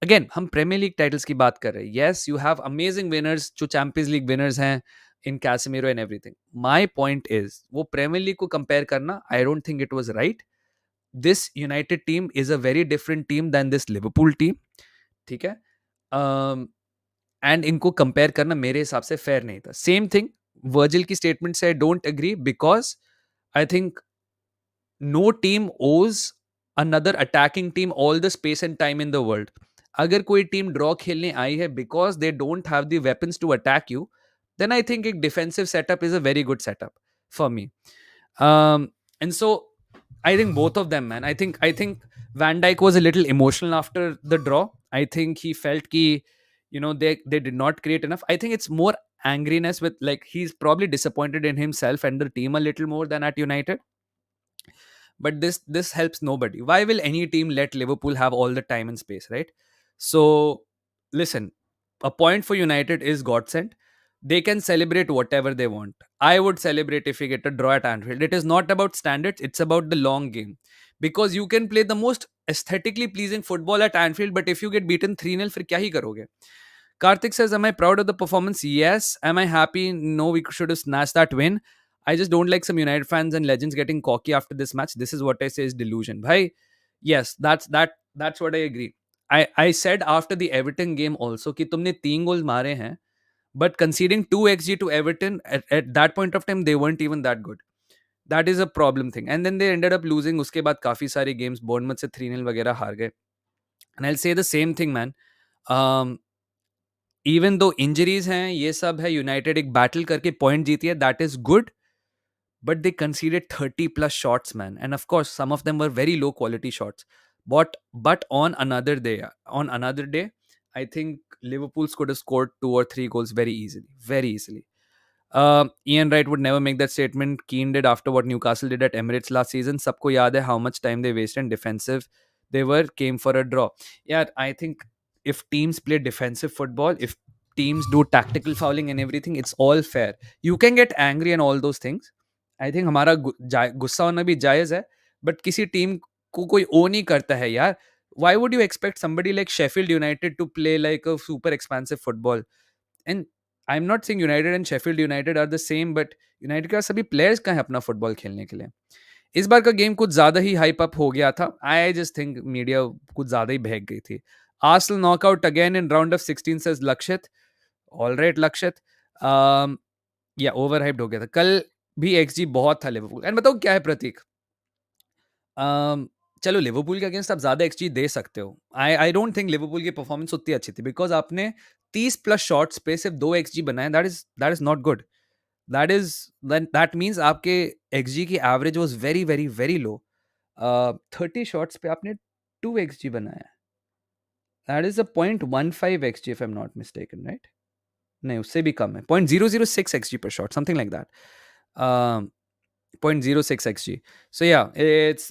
Again, हम premiere league titles की बात कर रहे हैं. Yes, you have amazing winners जो चैंपियंस लीग विनर्स हैं in Casemiro and everything. My point is, वो प्रीमियर लीग को कंपेयर करना, I don't think it was right. This United team is a very different team than this Liverpool team. ठीक है, and इनको compare करना मेरे हिसाब से फेयर नहीं था. सेम थिंग वर्जिल की स्टेटमेंट से I don't agree, because I think no team owes another attacking team all the space and time in the world. अगर कोई टीम ड्रॉ खेलने आई है because they don't have the weapons to attack you, then I think एक defensive setup is a very good setup for me. And so I think both of them, man. I think Van Dijk was a little emotional after the draw. I think he felt ki, they did not create enough. I think it's more angriness with, like, he's probably disappointed in himself and the team a little more than at United. But this helps nobody. Why will any team let Liverpool have all the time and space, right? So listen, a point for United is godsend. They can celebrate whatever they want. I would celebrate if we get a draw at Anfield. It is not about standards, it's about the long game. Because you can play the most aesthetically pleasing football at Anfield, but if you get beaten 3-0, फिर क्या ही करोगे? Karthik says, am I proud of the performance? Yes. Am I happy? No, we should have snatched that win. I just don't like some United fans and legends getting cocky after this match. This is what I say is delusion. Bhai, yes, that's what I agree. I said after the Everton game also कि तुमने 3 goals मारे हैं, but conceding 2 xg to Everton at that point of time, they weren't even that good. That is a problem thing. And then they ended up losing. उसके बाद काफी सारे games Bournemouth से 3-0 वगैरह हार गए. And I'll say the same thing, man. Even though injuries हैं, ये सब है, यूनाइटेड एक बैटल करके पॉइंट जीती है, that is good. But they conceded 30+ shots, man, and of course some of them were very low quality shots. But on another day, I think Liverpool could have scored 2 or 3 goals very easily, very easily. Ian Wright would never make that statement. Keane did after what Newcastle did at Emirates last season. सबको याद है how much time they wasted and defensive they were, came for a draw. Yeah, I think if teams play defensive football, if teams do tactical fouling and everything, it's all fair. You can get angry and all those things. I think हमारा गुस्सा होना भी जायज़ है, but किसी team को कोई own नहीं करता है यार. Why would you expect somebody like Sheffield United to play like a super expansive football? And I'm not saying United and Sheffield United are the same, but United के पास सभी players कहाँ हैं अपना फुटबॉल खेलने के लिए. इस बार का गेम कुछ ज्यादा ही हाइप अप हो गया था. आई जस्ट थिंक मीडिया कुछ ज्यादा ही बहक गई थी. Arsenal knockout again in round of 16 says Lakshit. All right, Lakshit. um, या ओवरहाइप्ड हो गया था कल भी. एक्सजी बहुत था लिवरपूल. एंड बताओ क्या है प्रतीक. um, चलो लिवरपूल के अगेंस्ट आप ज्यादा एक्सजी दे सकते हो. आई डोंट थिंक लिवरपूल की परफॉर्मेंस उतनी अच्छी थी बिकॉज आपने 30 प्लस शॉट्स पे सिर्फ 2 एक्सजी बनाए. That is not good. That means आपके एक्सजी की average was very very very low. 30 shots पे आपने 2 एक्सजी बनाया. That is a 0.15 XD if I am not mistaken, right. नहीं, उससे भी कम है. 0.006 एक्सजी पर shot, something like that. 0.06 xg. So yeah,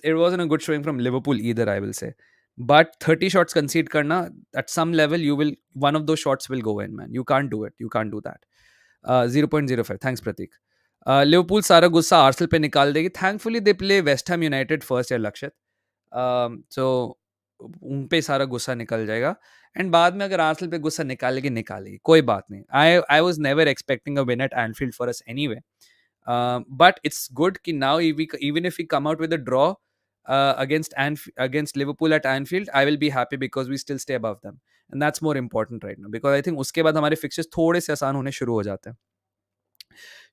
it wasn't a good showing from Liverpool either, I will say. But 30 shots concede karna, at some level you will, one of those shots will go in, man. You can't do it. You can't do that. 0.05. Thanks, Pratik. Liverpool सारा गुस्सा Arsenal पे निकाल देगी. Thankfully they play West Ham United first year, Lakshit. So उन पे सारा गुस्सा निकल जाएगा. एंड बाद में अगर आर्सेनल पे गुस्सा निकालेगी निकालेगी, कोई बात नहीं. I was never expecting a win at Enfield for us anyway. But it's good कि now even if we come out with a draw against Liverpool at Anfield, I will be happy because we still stay above them, and that's more important right now because I think उसके बाद हमारे fixtures थोड़े से आसान होने शुरू हो जाते हैं.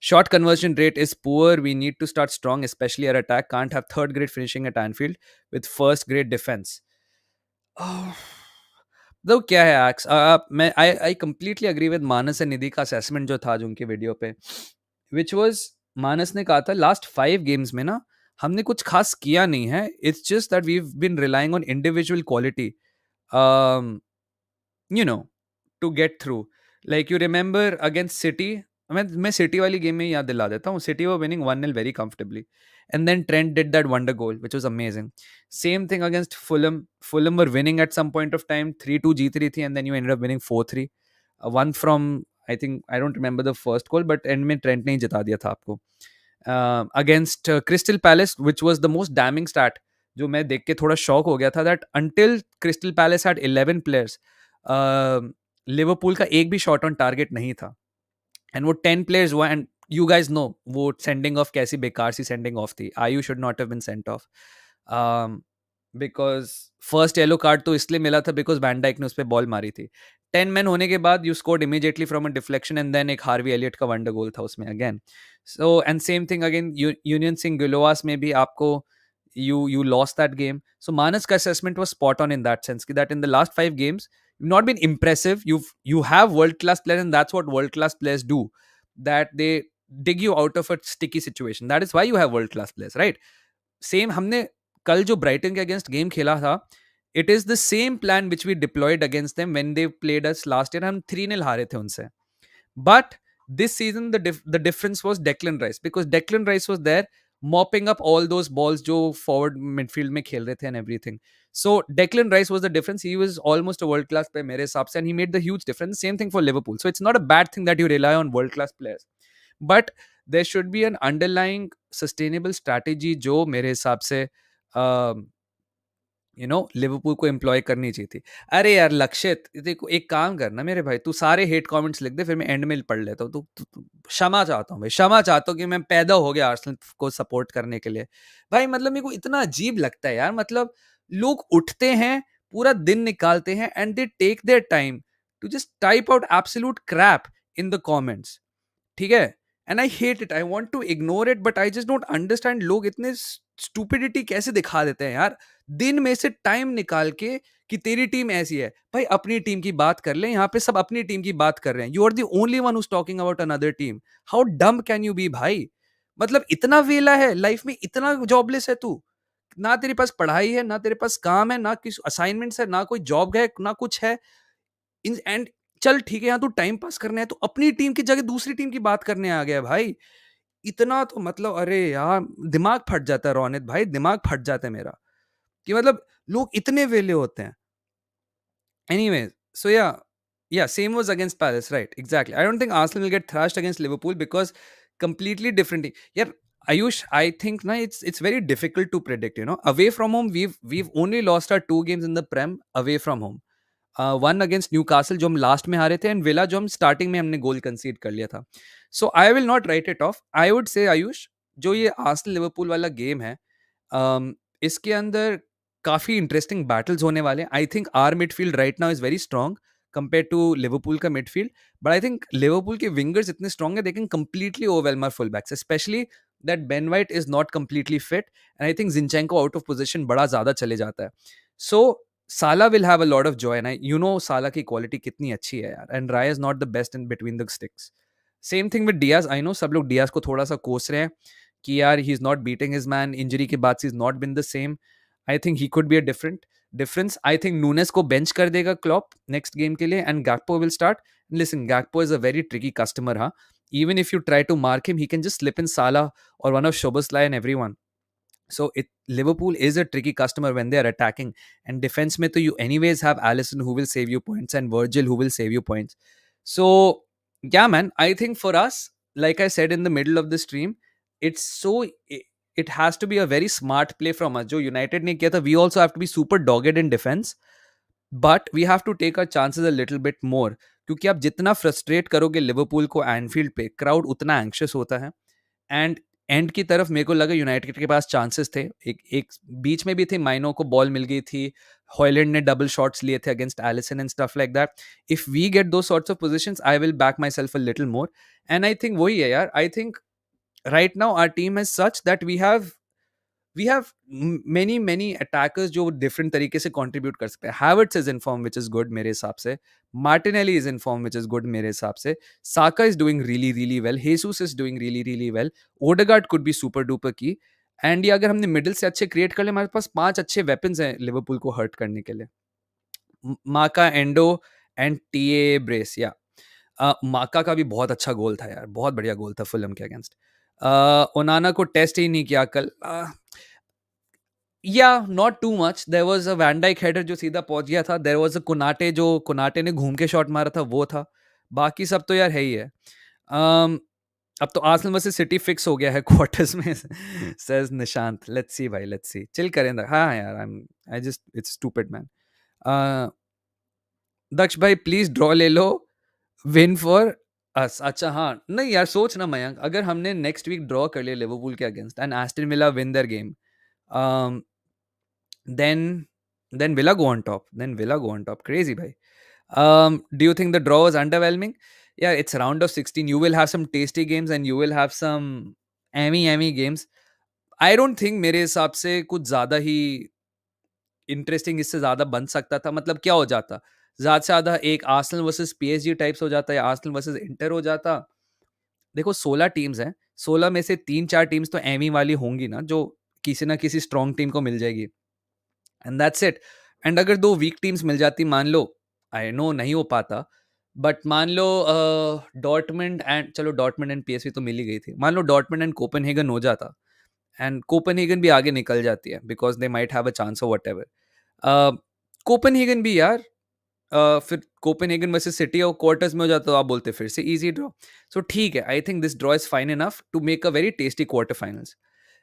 Shot conversion rate is poor. We need to start strong, especially our attack. Can't have third grade finishing at Anfield with first grade defense. Oh, तो क्या है एक्स. मैं I completely agree with Manas and Nidhi का assessment जो था जो उनके video पे, विच वाज, मानस ने कहा था लास्ट 5 गेम्स में ना हमने कुछ खास किया नहीं है. It's just that we been relying on individual quality, you know, to get through. Like you remember against City, मैं सिटी वाली गेम में ही याद दिला देता हूँ. City were winning 1-0 very comfortably and then Trent did that wonder goal which was amazing. Same thing against Fulham were winning at some point of time 3-2 जीत रही थी and then you ended up winning 4-3. One from, I think, I don't remember the first goal but end में Trent ने ही जिता दिया था आपको. Against Crystal Palace, which was the most damning stat जो मैं देख के थोड़ा शॉक हो गया था, that until Crystal Palace had 11 players, Liverpool का एक भी शॉट ऑन टारगेट नहीं था. एंड वो 10 प्लेयर्स हुआ. एंड यू गाइज नो वो सेंडिंग ऑफ कैसी बेकार सी सेंडिंग ऑफ थी. आयु should not have been sent off because first yellow card तो इसलिए मिला था बिकॉज वैन डाइक ने उस पर बॉल मारी थी. 10 मैन होने के बाद you scored immediately from a deflection and then एक हार्वी एलियट का वंडर गोल था उसमें again. So and same thing again Union Saint Gilloise में भी आपको you lost that game. So Manas' assessment was spot on in that sense that in the last 5 games you've not been impressive. You have world class players and that's what world class players do, that they dig you out of a sticky situation. That is why you have world class players, right? Same हमने कल जो Brighton के against game खेला था, it is the same plan which we deployed against them when they played us last year. हम 3-0 हारे थे उनसे. But this season the difference was Declan Rice, because Declan Rice was there mopping up all those balls जो forward midfield में खेल रहे थे and everything. So Declan Rice was the difference. He was almost a world class player मेरे हिसाब से and he made the huge difference. Same thing for Liverpool. So it's not a bad thing that you rely on world class players, but there should be an underlying sustainable strategy जो मेरे हिसाब से Liverpool को employ करनी चाहिए थी. अरे यार लक्षित, देखो एक काम करना मेरे भाई, तू सारे हेट कमेंट्स लिख दे फिर मैं एंड में पढ़ लेता हूँ. तू क्षमा चाहता हूँ भाई, क्षमा चाहता हूँ कि मैं पैदा हो गया आर्सेनल को सपोर्ट करने के लिए. भाई मतलब मेरे को इतना अजीब लगता है यार. मतलब लोग उठते हैं, पूरा दिन निकालते हैं and they take their time to just type out absolute crap in the comments. ठीक है, and I hate it. I want to ignore it but I just don't understand लोग इतने स्टूपिडिटी कैसे दिखा देते हैं यार. दिन में से टाइम निकाल के कि तेरी टीम ऐसी है. भाई अपनी टीम की बात कर ले. यहाँ पे सब अपनी टीम की बात कर रहे हैं. You are the only one who's talking about another team. How dumb can you be भाई. मतलब इतना वेला है लाइफ में, इतना जॉबलेस है तू. ना तेरे पास पढ़ाई है, ना तेरे पास काम है, ना किस असाइनमेंट्स है, ना कोई जॉब है, ना कुछ है. एंड चल ठीक है, यहाँ तू टाइम पास करने है तो अपनी टीम की जगह दूसरी टीम की बात करने आ गया भाई। इतना तो मतलब अरे यार, दिमाग फट जाता है रोनित भाई, दिमाग फट जाता है मेरा कि मतलब लोग इतने वेले होते हैं। Anyways, so yeah, same was against Palace, right? Exactly. I don't think Arsenal will get thrashed against Liverpool because completely different team. Yeah, Ayush, I think na it's very difficult to predict. Away from home, we've only lost our two games in the Prem away from home. One against Newcastle जो हम last में हारे थे, and villa जो हम starting में हमने गोल कंसीड कर लिया था. So I will not write it off. I would say Ayush, जो ये आर्सेनल लिवरपूल वाला गेम है, इसके अंदर काफी इंटरेस्टिंग बैटल्स होने वाले हैं. I think our midfield right now is very strong compare to Liverpool का midfield. But I think Liverpool के विंगर्स इतने स्ट्रॉन्ग है, they can completely overwhelm our full backs, especially that Ben White is not completely fit, and I think Zinchenko out of position बड़ा ज्यादा चले जाता है. सो Salah will have a lot of joy, and Salah की quality कितनी अच्छी है यार, and Raya is not the best in between the sticks. Same thing with Diaz. I know सब लोग Diaz को थोड़ा सा कोस रहे हैं कि यार he is not beating his man. Injury के बाद से he's not been the same. I think he could be a difference. I think Nunes को bench कर देगा Klopp next game के लिए, and Gakpo will start. Listen, Gakpo is a very tricky customer, huh? Even if you try to mark him, he can just slip in Salah or one of Szoboszlai and everyone. So Liverpool is a tricky customer when they are attacking, and defense mein to you anyways have Allison who will save you points and Virgil who will save you points. So yeah, man, I think for us, like I said in the middle of the stream, it's so it has to be a very smart play from us. Jo United ne kiya tha, we also have to be super dogged in defense, but we have to take our chances a little bit more. क्योंकि आप जितना frustrate करोगे Liverpool को Enfield पे, crowd उतना anxious होता है. And and की तरफ मेरे को लगा यूनाइटेड के पास चांसेस थे. एक बीच में भी थे, माइनो को बॉल मिल गई थी, हॉयलैंड ने डबल शॉट्स लिए थे against Alisson and stuff like that. If we get those sorts of positions, I will back myself a little more. And I think वही है यार. I think right now our team is such that we have many attackers जो different तरीके से contribute कर सकते हैं. Havertz is in form which is good मेरे हिसाब से. Martinelli is in form which is good मेरे हिसाब से. साका is doing really really well. हेसूस is doing really really well. Odegaard could be super duper की. एंड ये अगर हमने मिडिल से अच्छे क्रिएट कर ले, हमारे पास 5 अच्छे वेपन्स हैं लिवरपूल को हर्ट करने के लिए. माका, एंडो एंड टीए ब्रेस. या माका का भी बहुत अच्छा गोल था यार, बहुत बढ़िया गोल था फुलहम के अगेंस्ट. ओनाना को टेस्ट ही नहीं किया कल. Yeah, not too much. There was a Van Dijk header जो सीधा पहुंच गया था. There was a Konate जो कोनाटे ने घूम के शॉट मारा था, वो था. बाकी सब तो यार है ही है. अब तो आर्सेनल वर्सेस सिटी फिक्स हो गया है क्वार्टर्स में. says निशांत. Let's see भाई, let's see. चिल करें. हाँ यार, I just it's stupid man. दक्ष भाई प्लीज ड्रॉ ले लो, विन फॉर अस. अच्छा हाँ, नहीं यार सोच ना मयंक, अगर हमने नेक्स्ट वीक ड्रॉ कर लिया लिवरपूल के against and Aston villa win their game, then Villa go on top. Crazy, bhai. Do you think the draw was underwhelming? Yeah, it's round of 16. You will have some tasty games and you will have some एमी games. I don't think मेरे हिसाब से कुछ ज़्यादा ही interesting इससे ज़्यादा बन सकता था. मतलब क्या हो जाता, ज़्यादा से ज़्यादा एक आर्सेनल वर्सेस पीएसजी टाइप्स हो जाता, या आर्सेनल वर्सेस इंटर हो जाता. देखो 16 टीम्स हैं, 16 में से 3-4 टीम्स तो एमी वाली होंगी ना, जो किसी ना किसी स्ट्रॉन्ग टीम को मिल जाएगी, एंड दैट्स इट. एंड अगर 2 वीक टीम्स मिल जाती, मान लो, आई नो नहीं हो पाता, बट मान लो डॉर्टमंड एंड, चलो डॉर्टमंड एंड पीएसवी तो मिल ही गई थी, मान लो डॉर्टमंड एंड कोपेनहेगन हो जाता, एंड कोपेनहेगन भी आगे निकल जाती है because they might have a chance of whatever. Copenhagen भी यार, फिर कोपेनहेगन वर्सेस सिटी और क्वार्टर्स में हो जाता, तो आप बोलते फिर से इजी ड्रॉ. सो ठीक है, I think this draw is fine enough to make a very tasty quarter finals.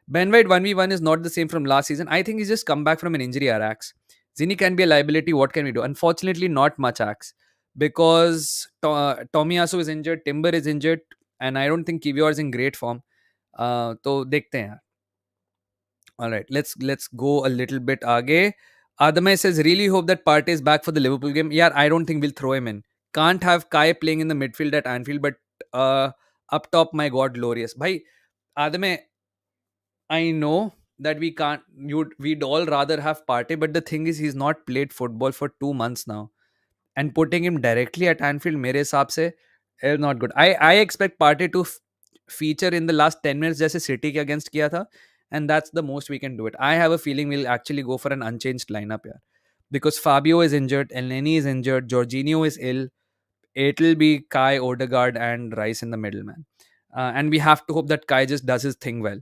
Ben White 1v1 is not the same from last season. I think he's just come back from an injury, Axe. Zini can be a liability. What can we do? Unfortunately, not much, Axe. Because Tomiyasu is injured, Timber is injured, and I don't think Kiwior is in great form. तो देखते हैं. All right, let's go a little bit आगे. Adamay says, really hope that Partey is back for the Liverpool game. Yeah, I don't think we'll throw him in. Can't have Kai playing in the midfield at Anfield, but up top, my God, glorious. Bhai, Adamay, I know that we'd all rather have Partey, but the thing is, he's not played football for 2 months now, and putting him directly at Anfield, मेरे हिसाब से, is not good. I expect Partey to feature in the last 10 minutes जैसे City के against किया था, and that's the most we can do it. I have a feeling we'll actually go for an unchanged lineup here, because Fabio is injured, Elneny is injured, Jorginho is ill. it'll be Kai, Odegaard, and Rice in the middle, man. And we have to hope that Kai just does his thing well.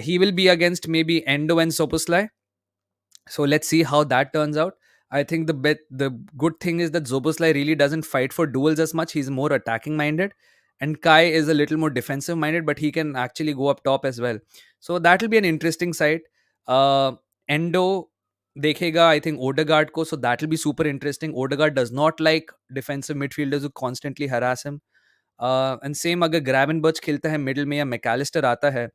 He will be against maybe Endo and Soposlai. So let's see how that turns out. I think the good thing is that Zoboslai really doesn't fight for duels as much. He's more attacking minded, and Kai is a little more defensive minded, but he can actually go up top as well. So that will be an interesting sight. Endo dekhega, I think, Odegaard ko, so that will be super interesting. Odegaard does not like defensive midfielders who constantly harass him. And same अगर ग्रैवेनबर्च खेलता है middle में या Mac Allister आता है,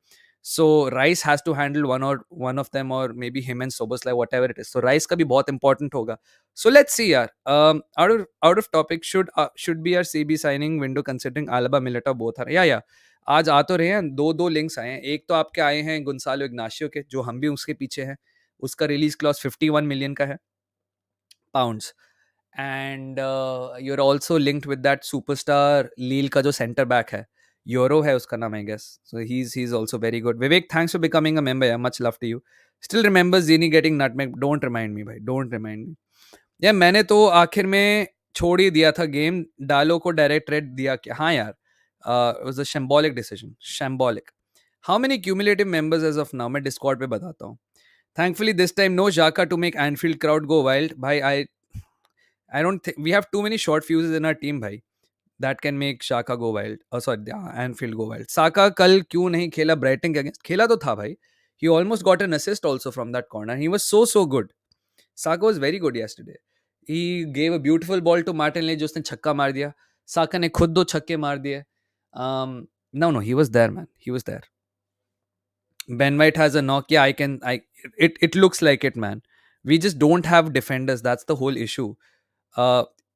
so Rice has to handle one of them और maybe him and Szoboszlai whatever it is. So Rice का भी बहुत इंपॉर्टेंट होगा. सो लेट्स सी यार. Out of topic, should be our CB signing window considering Alaba Militao both are. या आज आ तो रहे हैं. दो दो लिंक्स आए हैं. एक तो आपके आए हैं गुंसालो इग्नाशियो के, जो हम भी उसके पीछे हैं. उसका रिलीज क्लॉज 51 million का है pounds. And you're also linked with that superstar Lille का जो सेंटर बैक है, यूरो है उसका नाम, I guess. So he is also very good. Vivek, thanks for becoming a member यार, much love to you. Still remember Gini getting nutmeg. Don't remind me भाई, don't remind मी. यार मैंने तो आखिर में छोड़ ही दिया था गेम. डालो को डायरेक्ट रेड दिया क्या? हाँ यार, it was a shambolic decision, shambolic. How many cumulative members as of now? मैं डिस्कॉर्ड पे बताता हूँ. Thankfully this time no Xhaka to make Anfield crowd go wild. भाई I don't think we have too many short fuses in our team, भाई, that can make Shaka go wild. Oh, sorry, yeah, Anfield go wild. Saka कल क्यों नहीं खेला Brighton के against? खेला तो था भाई. He almost got an assist also from that corner. He was so good. Saka was very good yesterday. He gave a beautiful ball to Martinelli जो उसने छक्का मार दिया. Saka ने खुद 2 छक्के मार दिए. No, he was there, man. He was there. Ben White has a knock. Yeah, it looks like it, man. We just don't have defenders. That's the whole issue.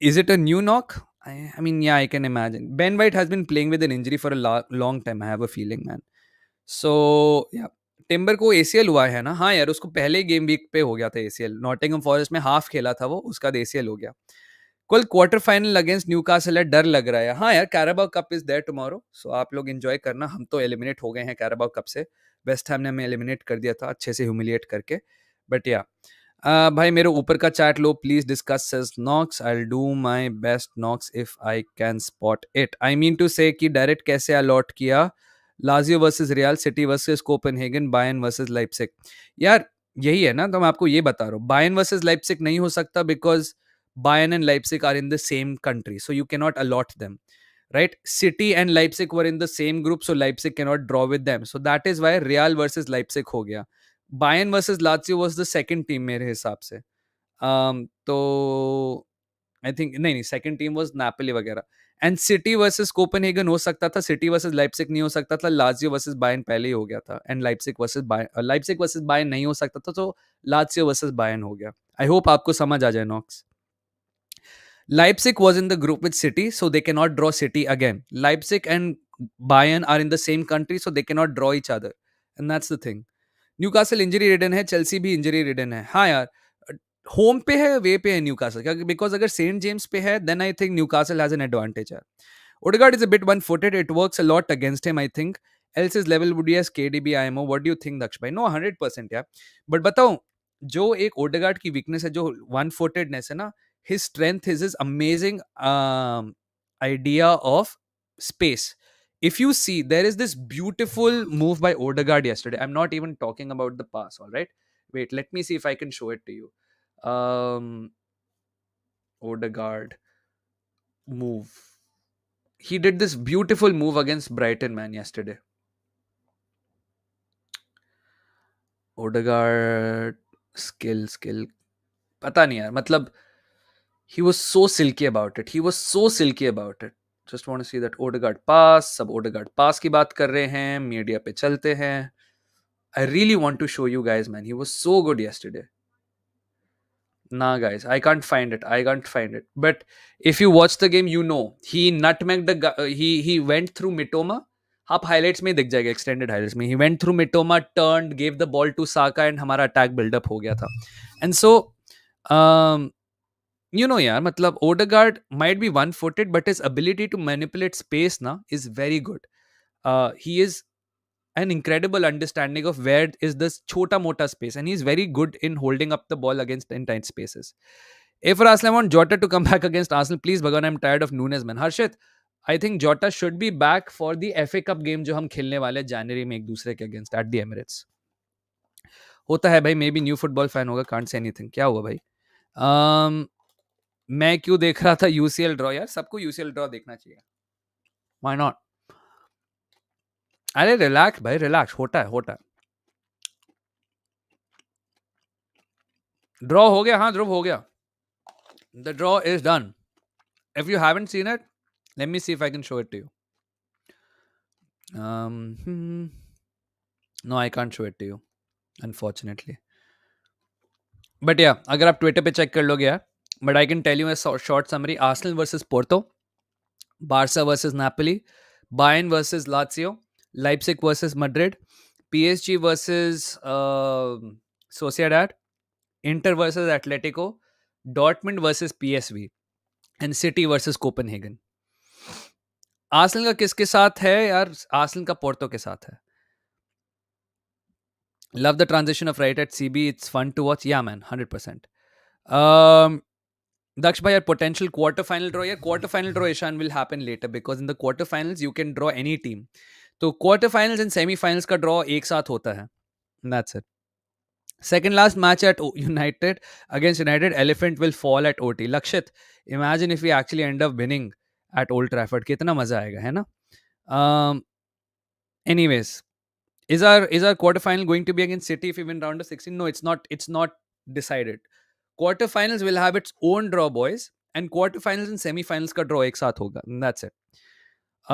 Is it a new knock? I mean, yeah, I can imagine. Ben White has been playing with an injury for a long time. I have a feeling, man. So, yeah. Timber को ACL हुआ है ना? हाँ यार, उसको पहले game week पे हो गया था एसीएल. नॉटिंघम फॉरेस्ट में हाफ खेला था वो, उसका एसीएल हो गया. कल क्वार्टर फाइनल अगेंस्ट न्यूकासल है, डर लग रहा है. हाँ यार, Carabao Cup is there tomorrow, so आप लोग एंजॉय करना. हम तो एलिमिनेट हो गए हैं कैराबाओ कप से. वेस्ट हैम ने हमें एलिमिनेट कर दिया था अच्छे से ह्यूमिलिएट करके. बट या भाई, मेरे ऊपर का चैट लो please. Discuss says Knox. I will do my best Knox if I can spot it. I mean to say कि डायरेक्ट कैसे अलॉट किया? Lazio versus Real, City versus Copenhagen, Bayern versus Leipzig. यार यही है ना, तो मैं आपको ये बता रहा हूँ. बायर्न वर्सेस लाइप्जिग नहीं हो सकता because Bayern and Leipzig are in the same country, so you cannot allot them, right? City and Leipzig were in the same group, so Leipzig cannot draw with them. So that is why Real versus Leipzig हो गया. Bayern versus Lazio was the second team मेरे हिसाब से. तो I think नहीं, second team was Napoli वगैरह. And city versus Copenhagen हो सकता था. सिटी वर्सेस लाइप्जिग नहीं हो सकता था. लाजियो वर्सेस बायर्न पहले ही हो गया था. एंड लाइप्जिग वर्सेस बायर्न नहीं हो सकता था, तो लाजियो वर्सेस बायर्न हो गया. आई होप आपको समझ आ जाए Knox. Leipzig was in the group with City, so they cannot draw City again. Leipzig and Bayern are in the same country, so they cannot draw each other. And that's the thing. Newcastle injury ridden है, Chelsea भी injury ridden है. हाँ यार, home पे है, away पे है Newcastle, because अगर सेंट जेम्स पे है then I think Newcastle has an advantage यार. Odegaard is a bit one-footed. It works a lot against him, I think. Else his level would be as KDB, IMO. What do you think, Daksh bhai? No, 100% यार. But बताऊं, जो एक Odegaard की weakness है, जो one फुटेडनेस है ना, his strength is his amazing idea of space. If you see, there is this beautiful move by Odegaard yesterday. I'm not even talking about the pass, all right? Wait, let me see if I can show it to you. Odegaard move. He did this beautiful move against Brighton, man, yesterday. Odegaard skill. पता नहीं यार, मतलब he was so silky about it. Just want to see that Odegaard pass. सब Odegaard pass की बात कर रहे हैं, मीडिया पे चलते हैं. I really want to show you guys, man. He was so good yesterday. Nah, guys, I can't find it. But if you watch the game, you know he nutmegged the guy. He went through Mitoma. आप highlights में दिख जाएगा, extended highlights में. He went through Mitoma, turned, gave the ball to Saka, and हमारा attack build up हो गया था. And so, यार, मतलब Odegaard might be one-footed, but his ability to manipulate space na is very good. He is an incredible understanding of where is this chota mota space, and he's very good in holding up the ball against in tight spaces. A for Arsenal, I want Jota to come back against Arsenal. Please, Bhagan, I'm tired of Nunes, man. Harshit, I think Jota should be back for the FA Cup game जो हम खेलने वाले जनवरी में एक दूसरे के against at the Emirates. होता है भाई, may be new football fan होगा, कांट से एनीथिंग. क्या हुआ भाई? मैं क्यों देख रहा था यूसीएल ड्रॉ? यार सबको यूसीएल ड्रॉ देखना चाहिए. Why not? अरे रिलैक्स भाई, रिलैक्स. होता है, होता है. ड्रॉ हो गया. हाँ, ध्रुव हो गया. The draw is done. If you haven't seen it, let me see if I can show it to you. No, I can't show it to you, unfortunately. But yeah, अगर आप ट्विटर पे check कर लोगे यार. But I can tell you a short summary. Arsenal versus Porto, Barca versus Napoli, Bayern versus Lazio, Leipzig versus Madrid, PSG versus Sociedad, Inter versus Atletico, Dortmund versus PSV, and City versus Copenhagen. Arsenal का किसके साथ है यार? Arsenal का Porto के साथ है. Love the transition of right at CB. It's fun to watch. Yeah, man, 100%. Um, Daksh bhai, your potential quarterfinal draw. Yeah, quarterfinal draw, Ishan, will happen later because in the quarterfinals you can draw any team. So quarterfinals and semifinals का draw एक साथ होता है. That's it. Second last match at United against United, Elephant will fall at OT. Lakshit, imagine if we actually end up winning at Old Trafford. कितना मजा आएगा, है ना? Anyways, is our quarterfinal going to be against City if we win round of 16? No, it's not. It's not decided. Quarterfinals will have its own draw, boys, and quarterfinals and semifinals ka draw ek saath hoga. And that's it.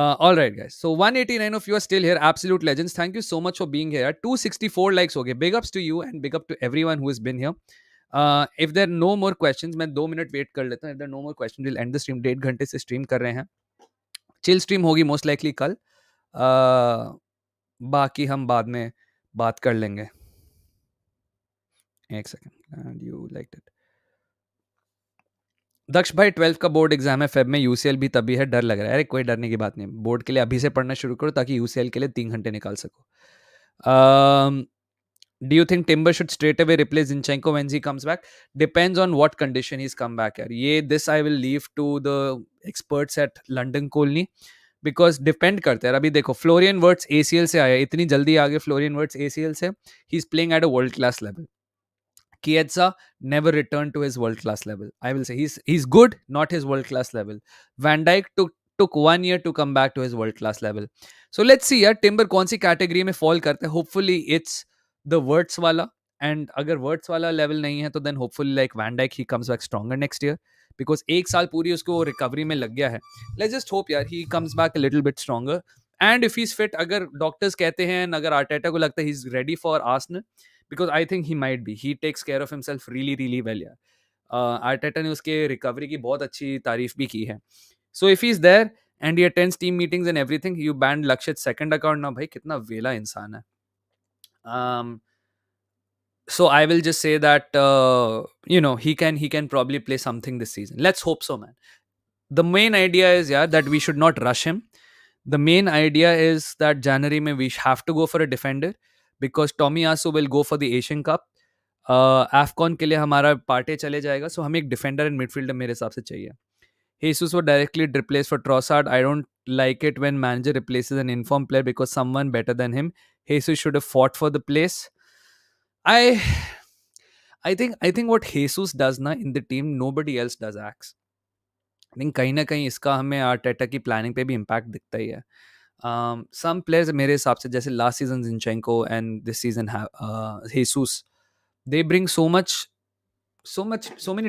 All right, guys. So 189 of you are still here. Absolute legends. Thank you so much for being here. 264 likes. Okay. Big ups to you and big up to everyone who has been here. If there are no more questions, मैं 2 minute wait कर लेता हूँ. If there are no more questions, we'll end the stream. 1.5 घंटे से stream कर रहे हैं. Chill stream होगी most likely कल. बाकी हम बाद में बात कर लेंगे. एक second. And you like it. Daksh भाई 12th का बोर्ड एग्जाम है फेब में. यूसीएल भी तभी है. डर लग रहा है. अरे कोई डरने की बात नहीं. बोर्ड के लिए अभी से पढ़ना शुरू करो ताकि यूसीएल के लिए 3 घंटे निकाल सको. Do you think Timber should straight away replace Zinchenko when he comes back? Depends on what condition he's come back. यार ये this I will leave to the experts at London Colney because depend करता है यार. अभी देखो Florian words ACL से आया. इतनी जल्दी आ गए फ्लोरियन वर्ड्स ACL से. He's playing at a world class level. Chiesa never returned to his world class level. I will say he's good, not his world class level. Van Dijk took 1 year to come back to his world class level. So let's see यार Timber कौन सी category में fall करता है. Hopefully it's the Wirtz वाला. And अगर Wirtz वाला level नहीं है तो then hopefully like Van Dijk he comes back stronger next year. Because एक साल पूरी उसको रिकवरी में लग गया है. Let's just hope यार he comes back a little bit stronger. And if he's fit, अगर डॉक्टर्स कहते हैं, अगर आर्टेटा को लगता है he's ready for Arsenal, because I think he might be. He takes care of himself really, really well यार. Arteta ने उसके रिकवरी की बहुत अच्छी तारीफ भी की है. So if he's there and he attends team meetings and everything, you banned Lakshit's second account now. भाई कितना वेला इंसान है. So I will just say that he can probably play something this season. Let's hope so, man. The main idea is that we should not rush him. The main idea is that January mein we have to go for a defender because Tomiyasu will go for the Asian Cup. AFCON के लिए हमारा Partey चले जाएगा. So हमें एक defender and midfielder मेरे हिसाब से चाहिए. Jesus was directly replaced for Trossard. I don't like it when manager replaces an informed player because someone better than him. Jesus should have fought for the place. I think what Jesus does na in the team, nobody else does acts. I think कहीं ना कहीं इसका हमें Arteta की planning पे भी impact दिखता ही है. Some players मेरे हिसाब से जैसे last season Zinchenko and this season Jesus, they bring so many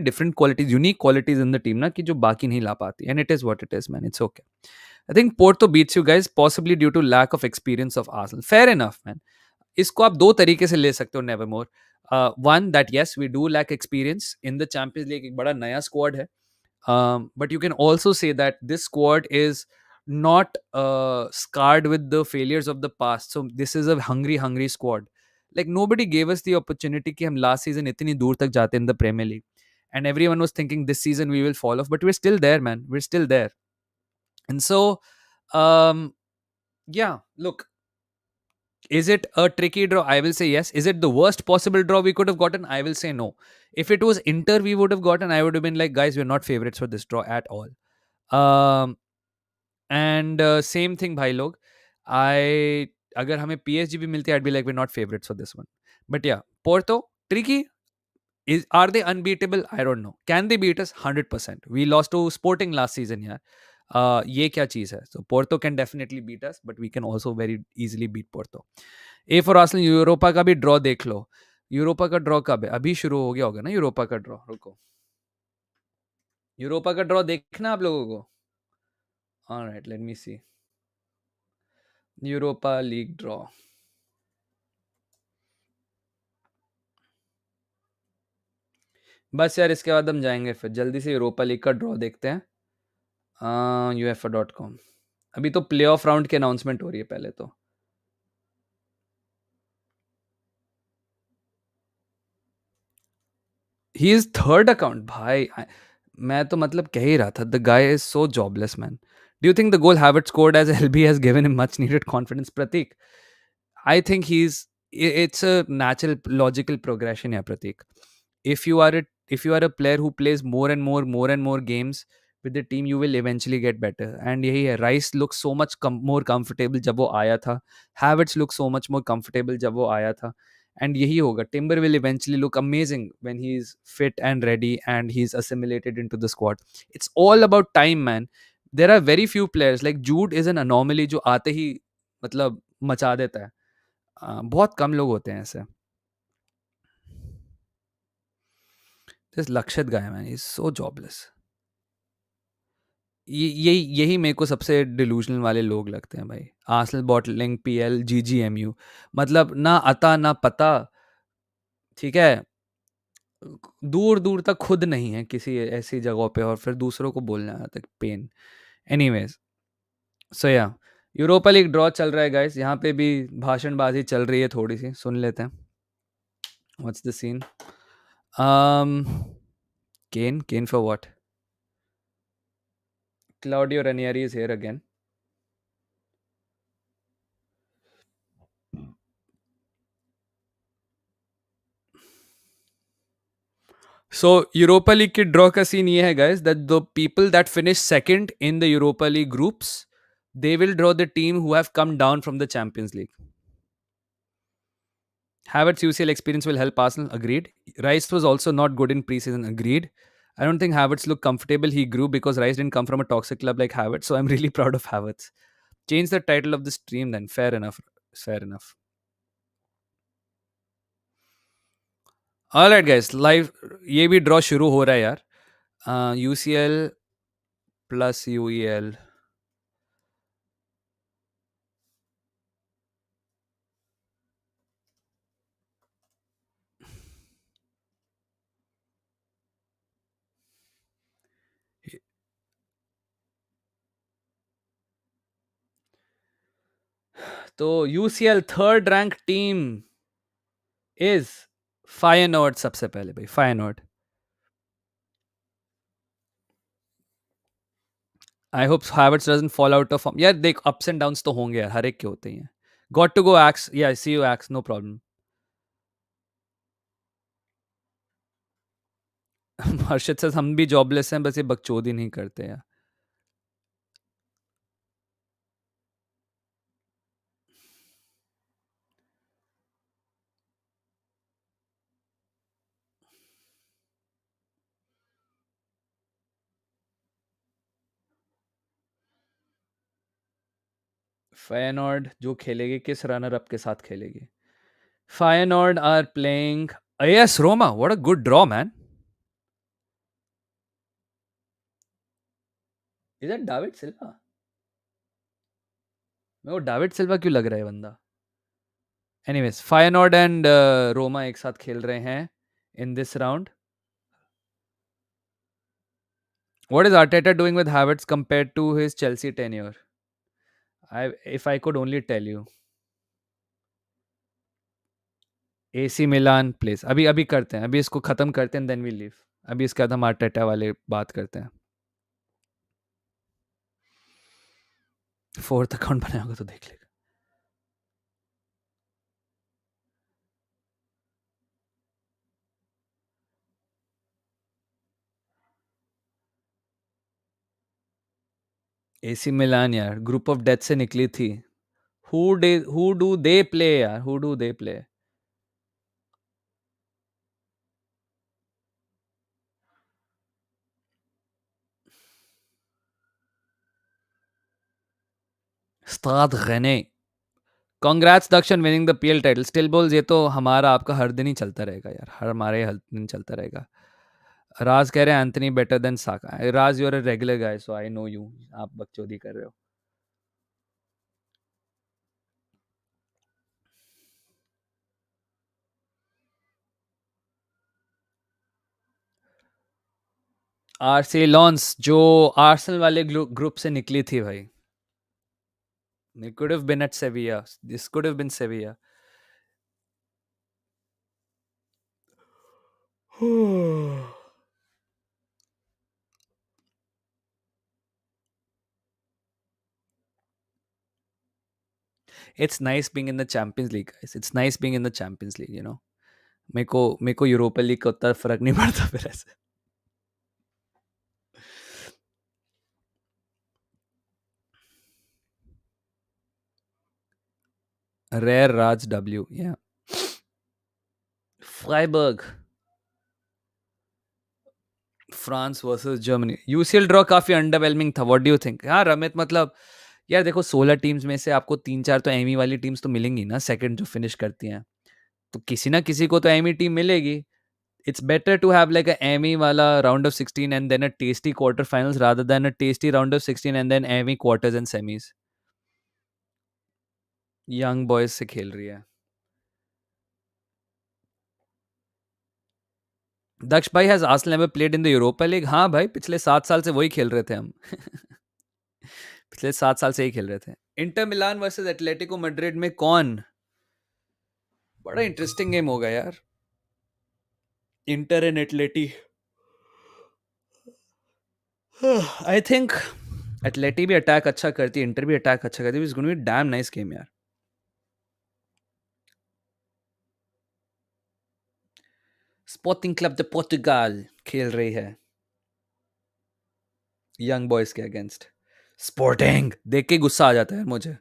different qualities, unique qualities in the team ना कि जो बाकी नहीं ला पाती. And it is what it is, man. It's okay. I think Porto beats you guys possibly due to lack of experience of Arsenal. Fair enough, man. इसको आप दो तरीके से ले सकते हो Nevermore. One, that yes, we do lack experience in the Champions League. एक बड़ा नया squad है. But you can also say that this squad is not scarred with the failures of the past. So this is a hungry squad. Like nobody gave us the opportunity कि हम last season इतनी दूर तक जाते in the Premier League. And everyone was thinking this season we will fall off. But we're still there, man. We're still there. And so, yeah, look, Is it a tricky draw? I will say yes. Is it the worst possible draw we could have gotten? I will say no. If it was Inter we would have gotten, I would have been like, guys, we're not favorites for this draw at all. Um, and same thing, भाई लोग. I अगर हमें PSG भी मिलती, I'd be like, we're not favorites for this one. But yeah, Porto, tricky. Are they unbeatable? I don't know. Can they beat us? 100%. We lost to Sporting last season, yeah. ये क्या चीज़ है? So Porto can definitely beat us, but we can also very easily beat Porto. A for Arsenal, Europa का भी draw देख लो. Europa का draw कब है? अभी शुरू हो गया होगा ना यूरोपा का ड्रॉ. रुको, यूरोपा का ड्रॉ देखना आप लोगों को. Alright, let me see. Europa League draw. बस यार, इसके बाद हम जाएंगे फिर जल्दी से यूरोपा लीग का ड्रॉ देखते हैं. UEFA.com. अभी तो प्ले ऑफ राउंड की अनाउंसमेंट हो रही है पहले तो. ही इज थर्ड अकाउंट भाई. मैं तो मतलब कह ही रहा था, the guy is so jobless man. Do you think the goal Havertz scored as LB has given him much needed confidence, Pratik? I think it's a natural logical progression, yeah, Pratik. If you are a if you are a player who plays more and more games with the team, you will eventually get better. And यही है, Rice looks so much more comfortable जब वो आया था. Havertz looks so much more comfortable जब वो आया था. And यही होगा. Timber will eventually look amazing when he's fit and ready and he's assimilated into the squad. It's all about time, man. There are very few players like Jude is an anomaly जो आते ही मतलब मचा देता है. बहुत कम लोग होते हैं ऐसे. दिस लक्षित guy man is so jobless. यही मेरे को सबसे डिलूजनल वाले लोग लगते हैं भाई. आर्सेनल बॉटलिंग पीएल जीजीएमयू, मतलब ना अता ना पता. ठीक है, दूर दूर तक खुद नहीं है किसी ऐसी जगहों पे, और फिर दूसरों को बोलना आता है पेन. एनीवेज, सो या, यूरोपा लीग ड्रॉ चल रहा है गाइस. यहाँ पे भी भाषणबाजी चल रही है, थोड़ी सी सुन लेते हैं. What's the scene? Kane for what? Claudio Ranieri is here again. So Europa League के draw का scene ये है guys, that the people that finish second in the Europa League groups, they will draw the team who have come down from the Champions League. Havertz UCL experience will help Arsenal, agreed. Rice was also not good in preseason, agreed. I don't think Havertz looked comfortable. He grew because Rice didn't come from a toxic club like Havertz, so I'm really proud of Havertz. Change the title of the stream then. Fair enough. Fair enough. Alright guys, live ये भी draw शुरू हो रहा है यार. UCL plus UEL. तो UCL third rank team is Feyenoord. सबसे पहले भाई Feyenoord. I hope Havertz doesn't fall out of form. यार देख, अप्स एंड डाउन्स तो होंगे यार, हर एक के होते ही हैं. Got to go ex. या see you ex, no problem. Harshit से हम भी जॉबलेस हैं, बस ये बकचोदी नहीं करते यार. फायनोर्ड जो खेलेगी किस रनर अप के साथ खेलेगी? Feyenoord are playing AS Roma. What a good draw man. Is that David Silva? मेरे को डेविड सिल्वा क्यों लग रहा है बंदा. एनीवेज, फायनोर्ड एंड रोमा एक साथ खेल रहे हैं in this round. What is Arteta doing with Havertz compared to his Chelsea tenure? If I could only tell you. AC Milan plays. अभी अभी करते हैं, अभी इसको खत्म करते हैं, then we leave. अभी इसके बाद हम आर्टेटा वाले बात करते हैं. फोर्थ अकाउंट बनाया होगा तो देख लेगा. एसी मिलान यार ग्रुप ऑफ डेथ से निकली थी. हु डू दे प्ले यार, हु डू दे प्ले? स्टाद गने. कांग्रेट्स दक्षिण winning the PL title. Still bowls ये तो हमारा आपका हर दिन ही चलता रहेगा यार, हर हमारे हर दिन चलता रहेगा. राज कह रहे हैं Anthony better than Saka. Raj you are a regular guy so I know you. आप बकचोदी कर रहे हो. आरसी लॉन्स जो आर्सेनल वाले ग्रुप से निकली थी भाई. It could have been at Sevilla. This could have been Sevilla. It's nice being in the Champions League, guys. It's nice being in the Champions League, you know. मेरे को Europa league का उतना फर्क नहीं पड़ता फिर ऐसे. Rare Raj W. Yeah. Freiburg. France versus Germany. UCL draw काफी अंडरवेलमिंग था. What do you think? हाँ रमित, मतलब यार देखो 16 टीम्स में से आपको 3-4 तो एमी वाली टीम्स तो मिलेंगी ना, सेकंड जो फिनिश करती हैं. तो किसी ना किसी को तो एमी टीम मिलेगी. It's better to have like a Emmy wala round of 16 and then a tasty quarterfinals rather than a tasty round of 16 and then Emmy quarters and semis. Young boys से खेल रही है. दक्ष भाई has Arsenal ever played in the Europa League? हाँ भाई, पिछले 7 साल से वही खेल रहे थे हम. पिछले 7 साल से ही खेल रहे थे. Inter Milan versus Atletico Madrid में कौन? बड़ा इंटरेस्टिंग गेम होगा यार. Inter and Atleti. I think Atleti भी अटैक अच्छा करती है, इंटर भी अटैक अच्छा करती है. It's going to be damn nice game यार. स्पोर्टिंग क्लब द पोर्टुगाल खेल रही है यंग बॉयज के अगेंस्ट. स्पोर्टिंग देख के गुस्सा आ जाता है मुझे.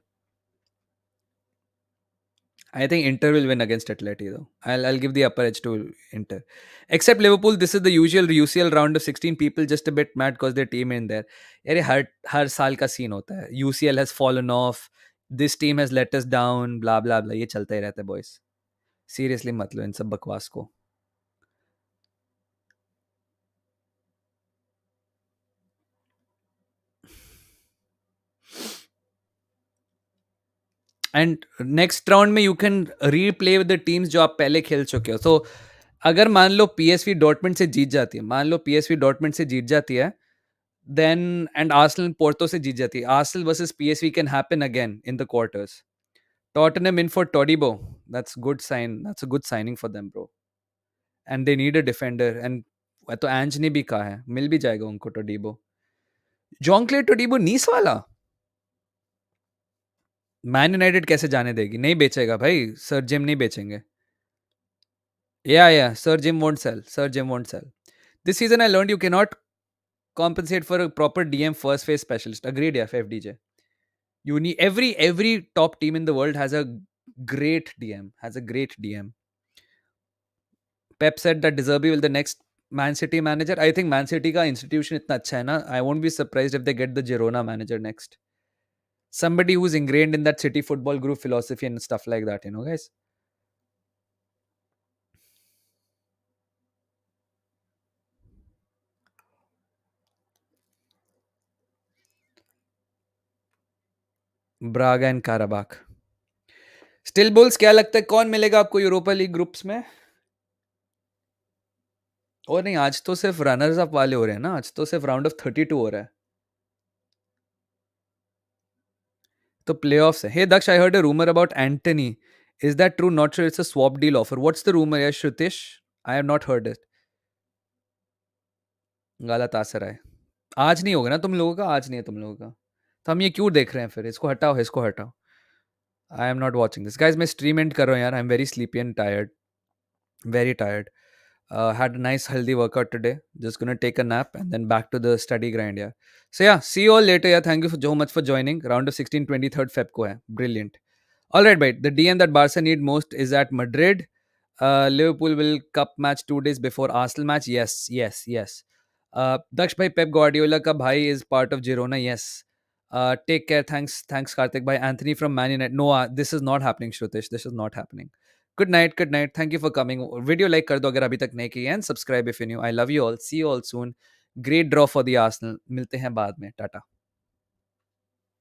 I think Inter will win against Atleti though. I'll give the upper edge to Inter. Except Liverpool, this is the usual UCL round of 16. People just a bit mad because their team in there. यार ये हर साल का scene होता है. UCL has fallen off. This team has let us down. Blah blah blah. ये चलता ही रहता है boys. Seriously मत लो इन सब बकवास को. एंड नेक्स्ट राउंड में you can replay with the teams जो आप पहले खेल चुके हो. तो अगर मान लो पीएसवी डॉर्टमुंड से जीत जाती है, मान लो पीएसवी डॉर्टमुंड से जीत जाती है, then and Arsenal Porto से जीत जाती है. Arsenal versus PSV can happen again in the quarters. Tottenham in for Todibo. That's good sign. That's a good signing for them, bro. And they need a defender. And तो एंज ने भी कहा है मिल भी जाएगा उनको टोडीबो. जॉन्क्ले टोडीबो नीस वाला मैन यूनाइटेड कैसे जाने देगी? नहीं बेचेगा भाई. सर जिम नहीं बेचेंगे. या sir gym won't sell. Sir Jim won't sell. This season I learned you cannot compensate for a proper DM first phase specialist. Agreed, yeah, FDJ. You need every top team in the world has a great DM. Has a great DM. Pep said that De Zerbi will the next Man City manager. I think Man City का institution इतना अच्छा है ना. I won't be surprised if they get the Girona manager next. Somebody who's ingrained in that City football group philosophy and stuff like that, you know, guys. Braga and Karabakh. Still Bulls क्या लगता है कौन मिलेगा आपको Europa league groups में? और नहीं, आज तो सिर्फ रनर्स अप वाले हो रहे हैं ना. आज तो सिर्फ राउंड ऑफ 32 हो रहा है. तो प्लेऑफ्स है. Hey Daksh, I heard a rumour about Antony. Is that true? Not sure. It's a swap deal offer. What's the rumour यार Shrutish? I have not heard it. गलत आसर है. आज नहीं होगा ना तुम लोगों का? आज नहीं है तुम लोगों का. तो हम ये क्यों देख रहे हैं फिर? इसको हटाओ, इसको हटाओ. आई am not watching this guys. मैं स्ट्रीम एंड कर रहा हूँ यार. I am very sleepy and tired. Very tired. Had a nice healthy workout today. Just gonna take a nap and then back to the study grind. Yeah. So yeah, see you all later. Yeah, thank you so much for joining. Round of 16, 23rd Feb ko hai. Brilliant. All right, mate. The DM that Barca need most is at Madrid. Liverpool will cup match 2 days before Arsenal match. Yes, yes, yes. Daksh bhai, Pep Guardiola ka bhai is part of Girona. Yes. Take care. Thanks, Karthik bhai. Anthony from Man United. No, this is not happening, Shrutish. This is not happening. Good night. Good night. Thank you for coming. Video like कर दो अगर अभी तक नहीं की and subscribe if you're new. I love you all. See you all soon. Great draw for the Arsenal. मिलते हैं बाद में. Tata.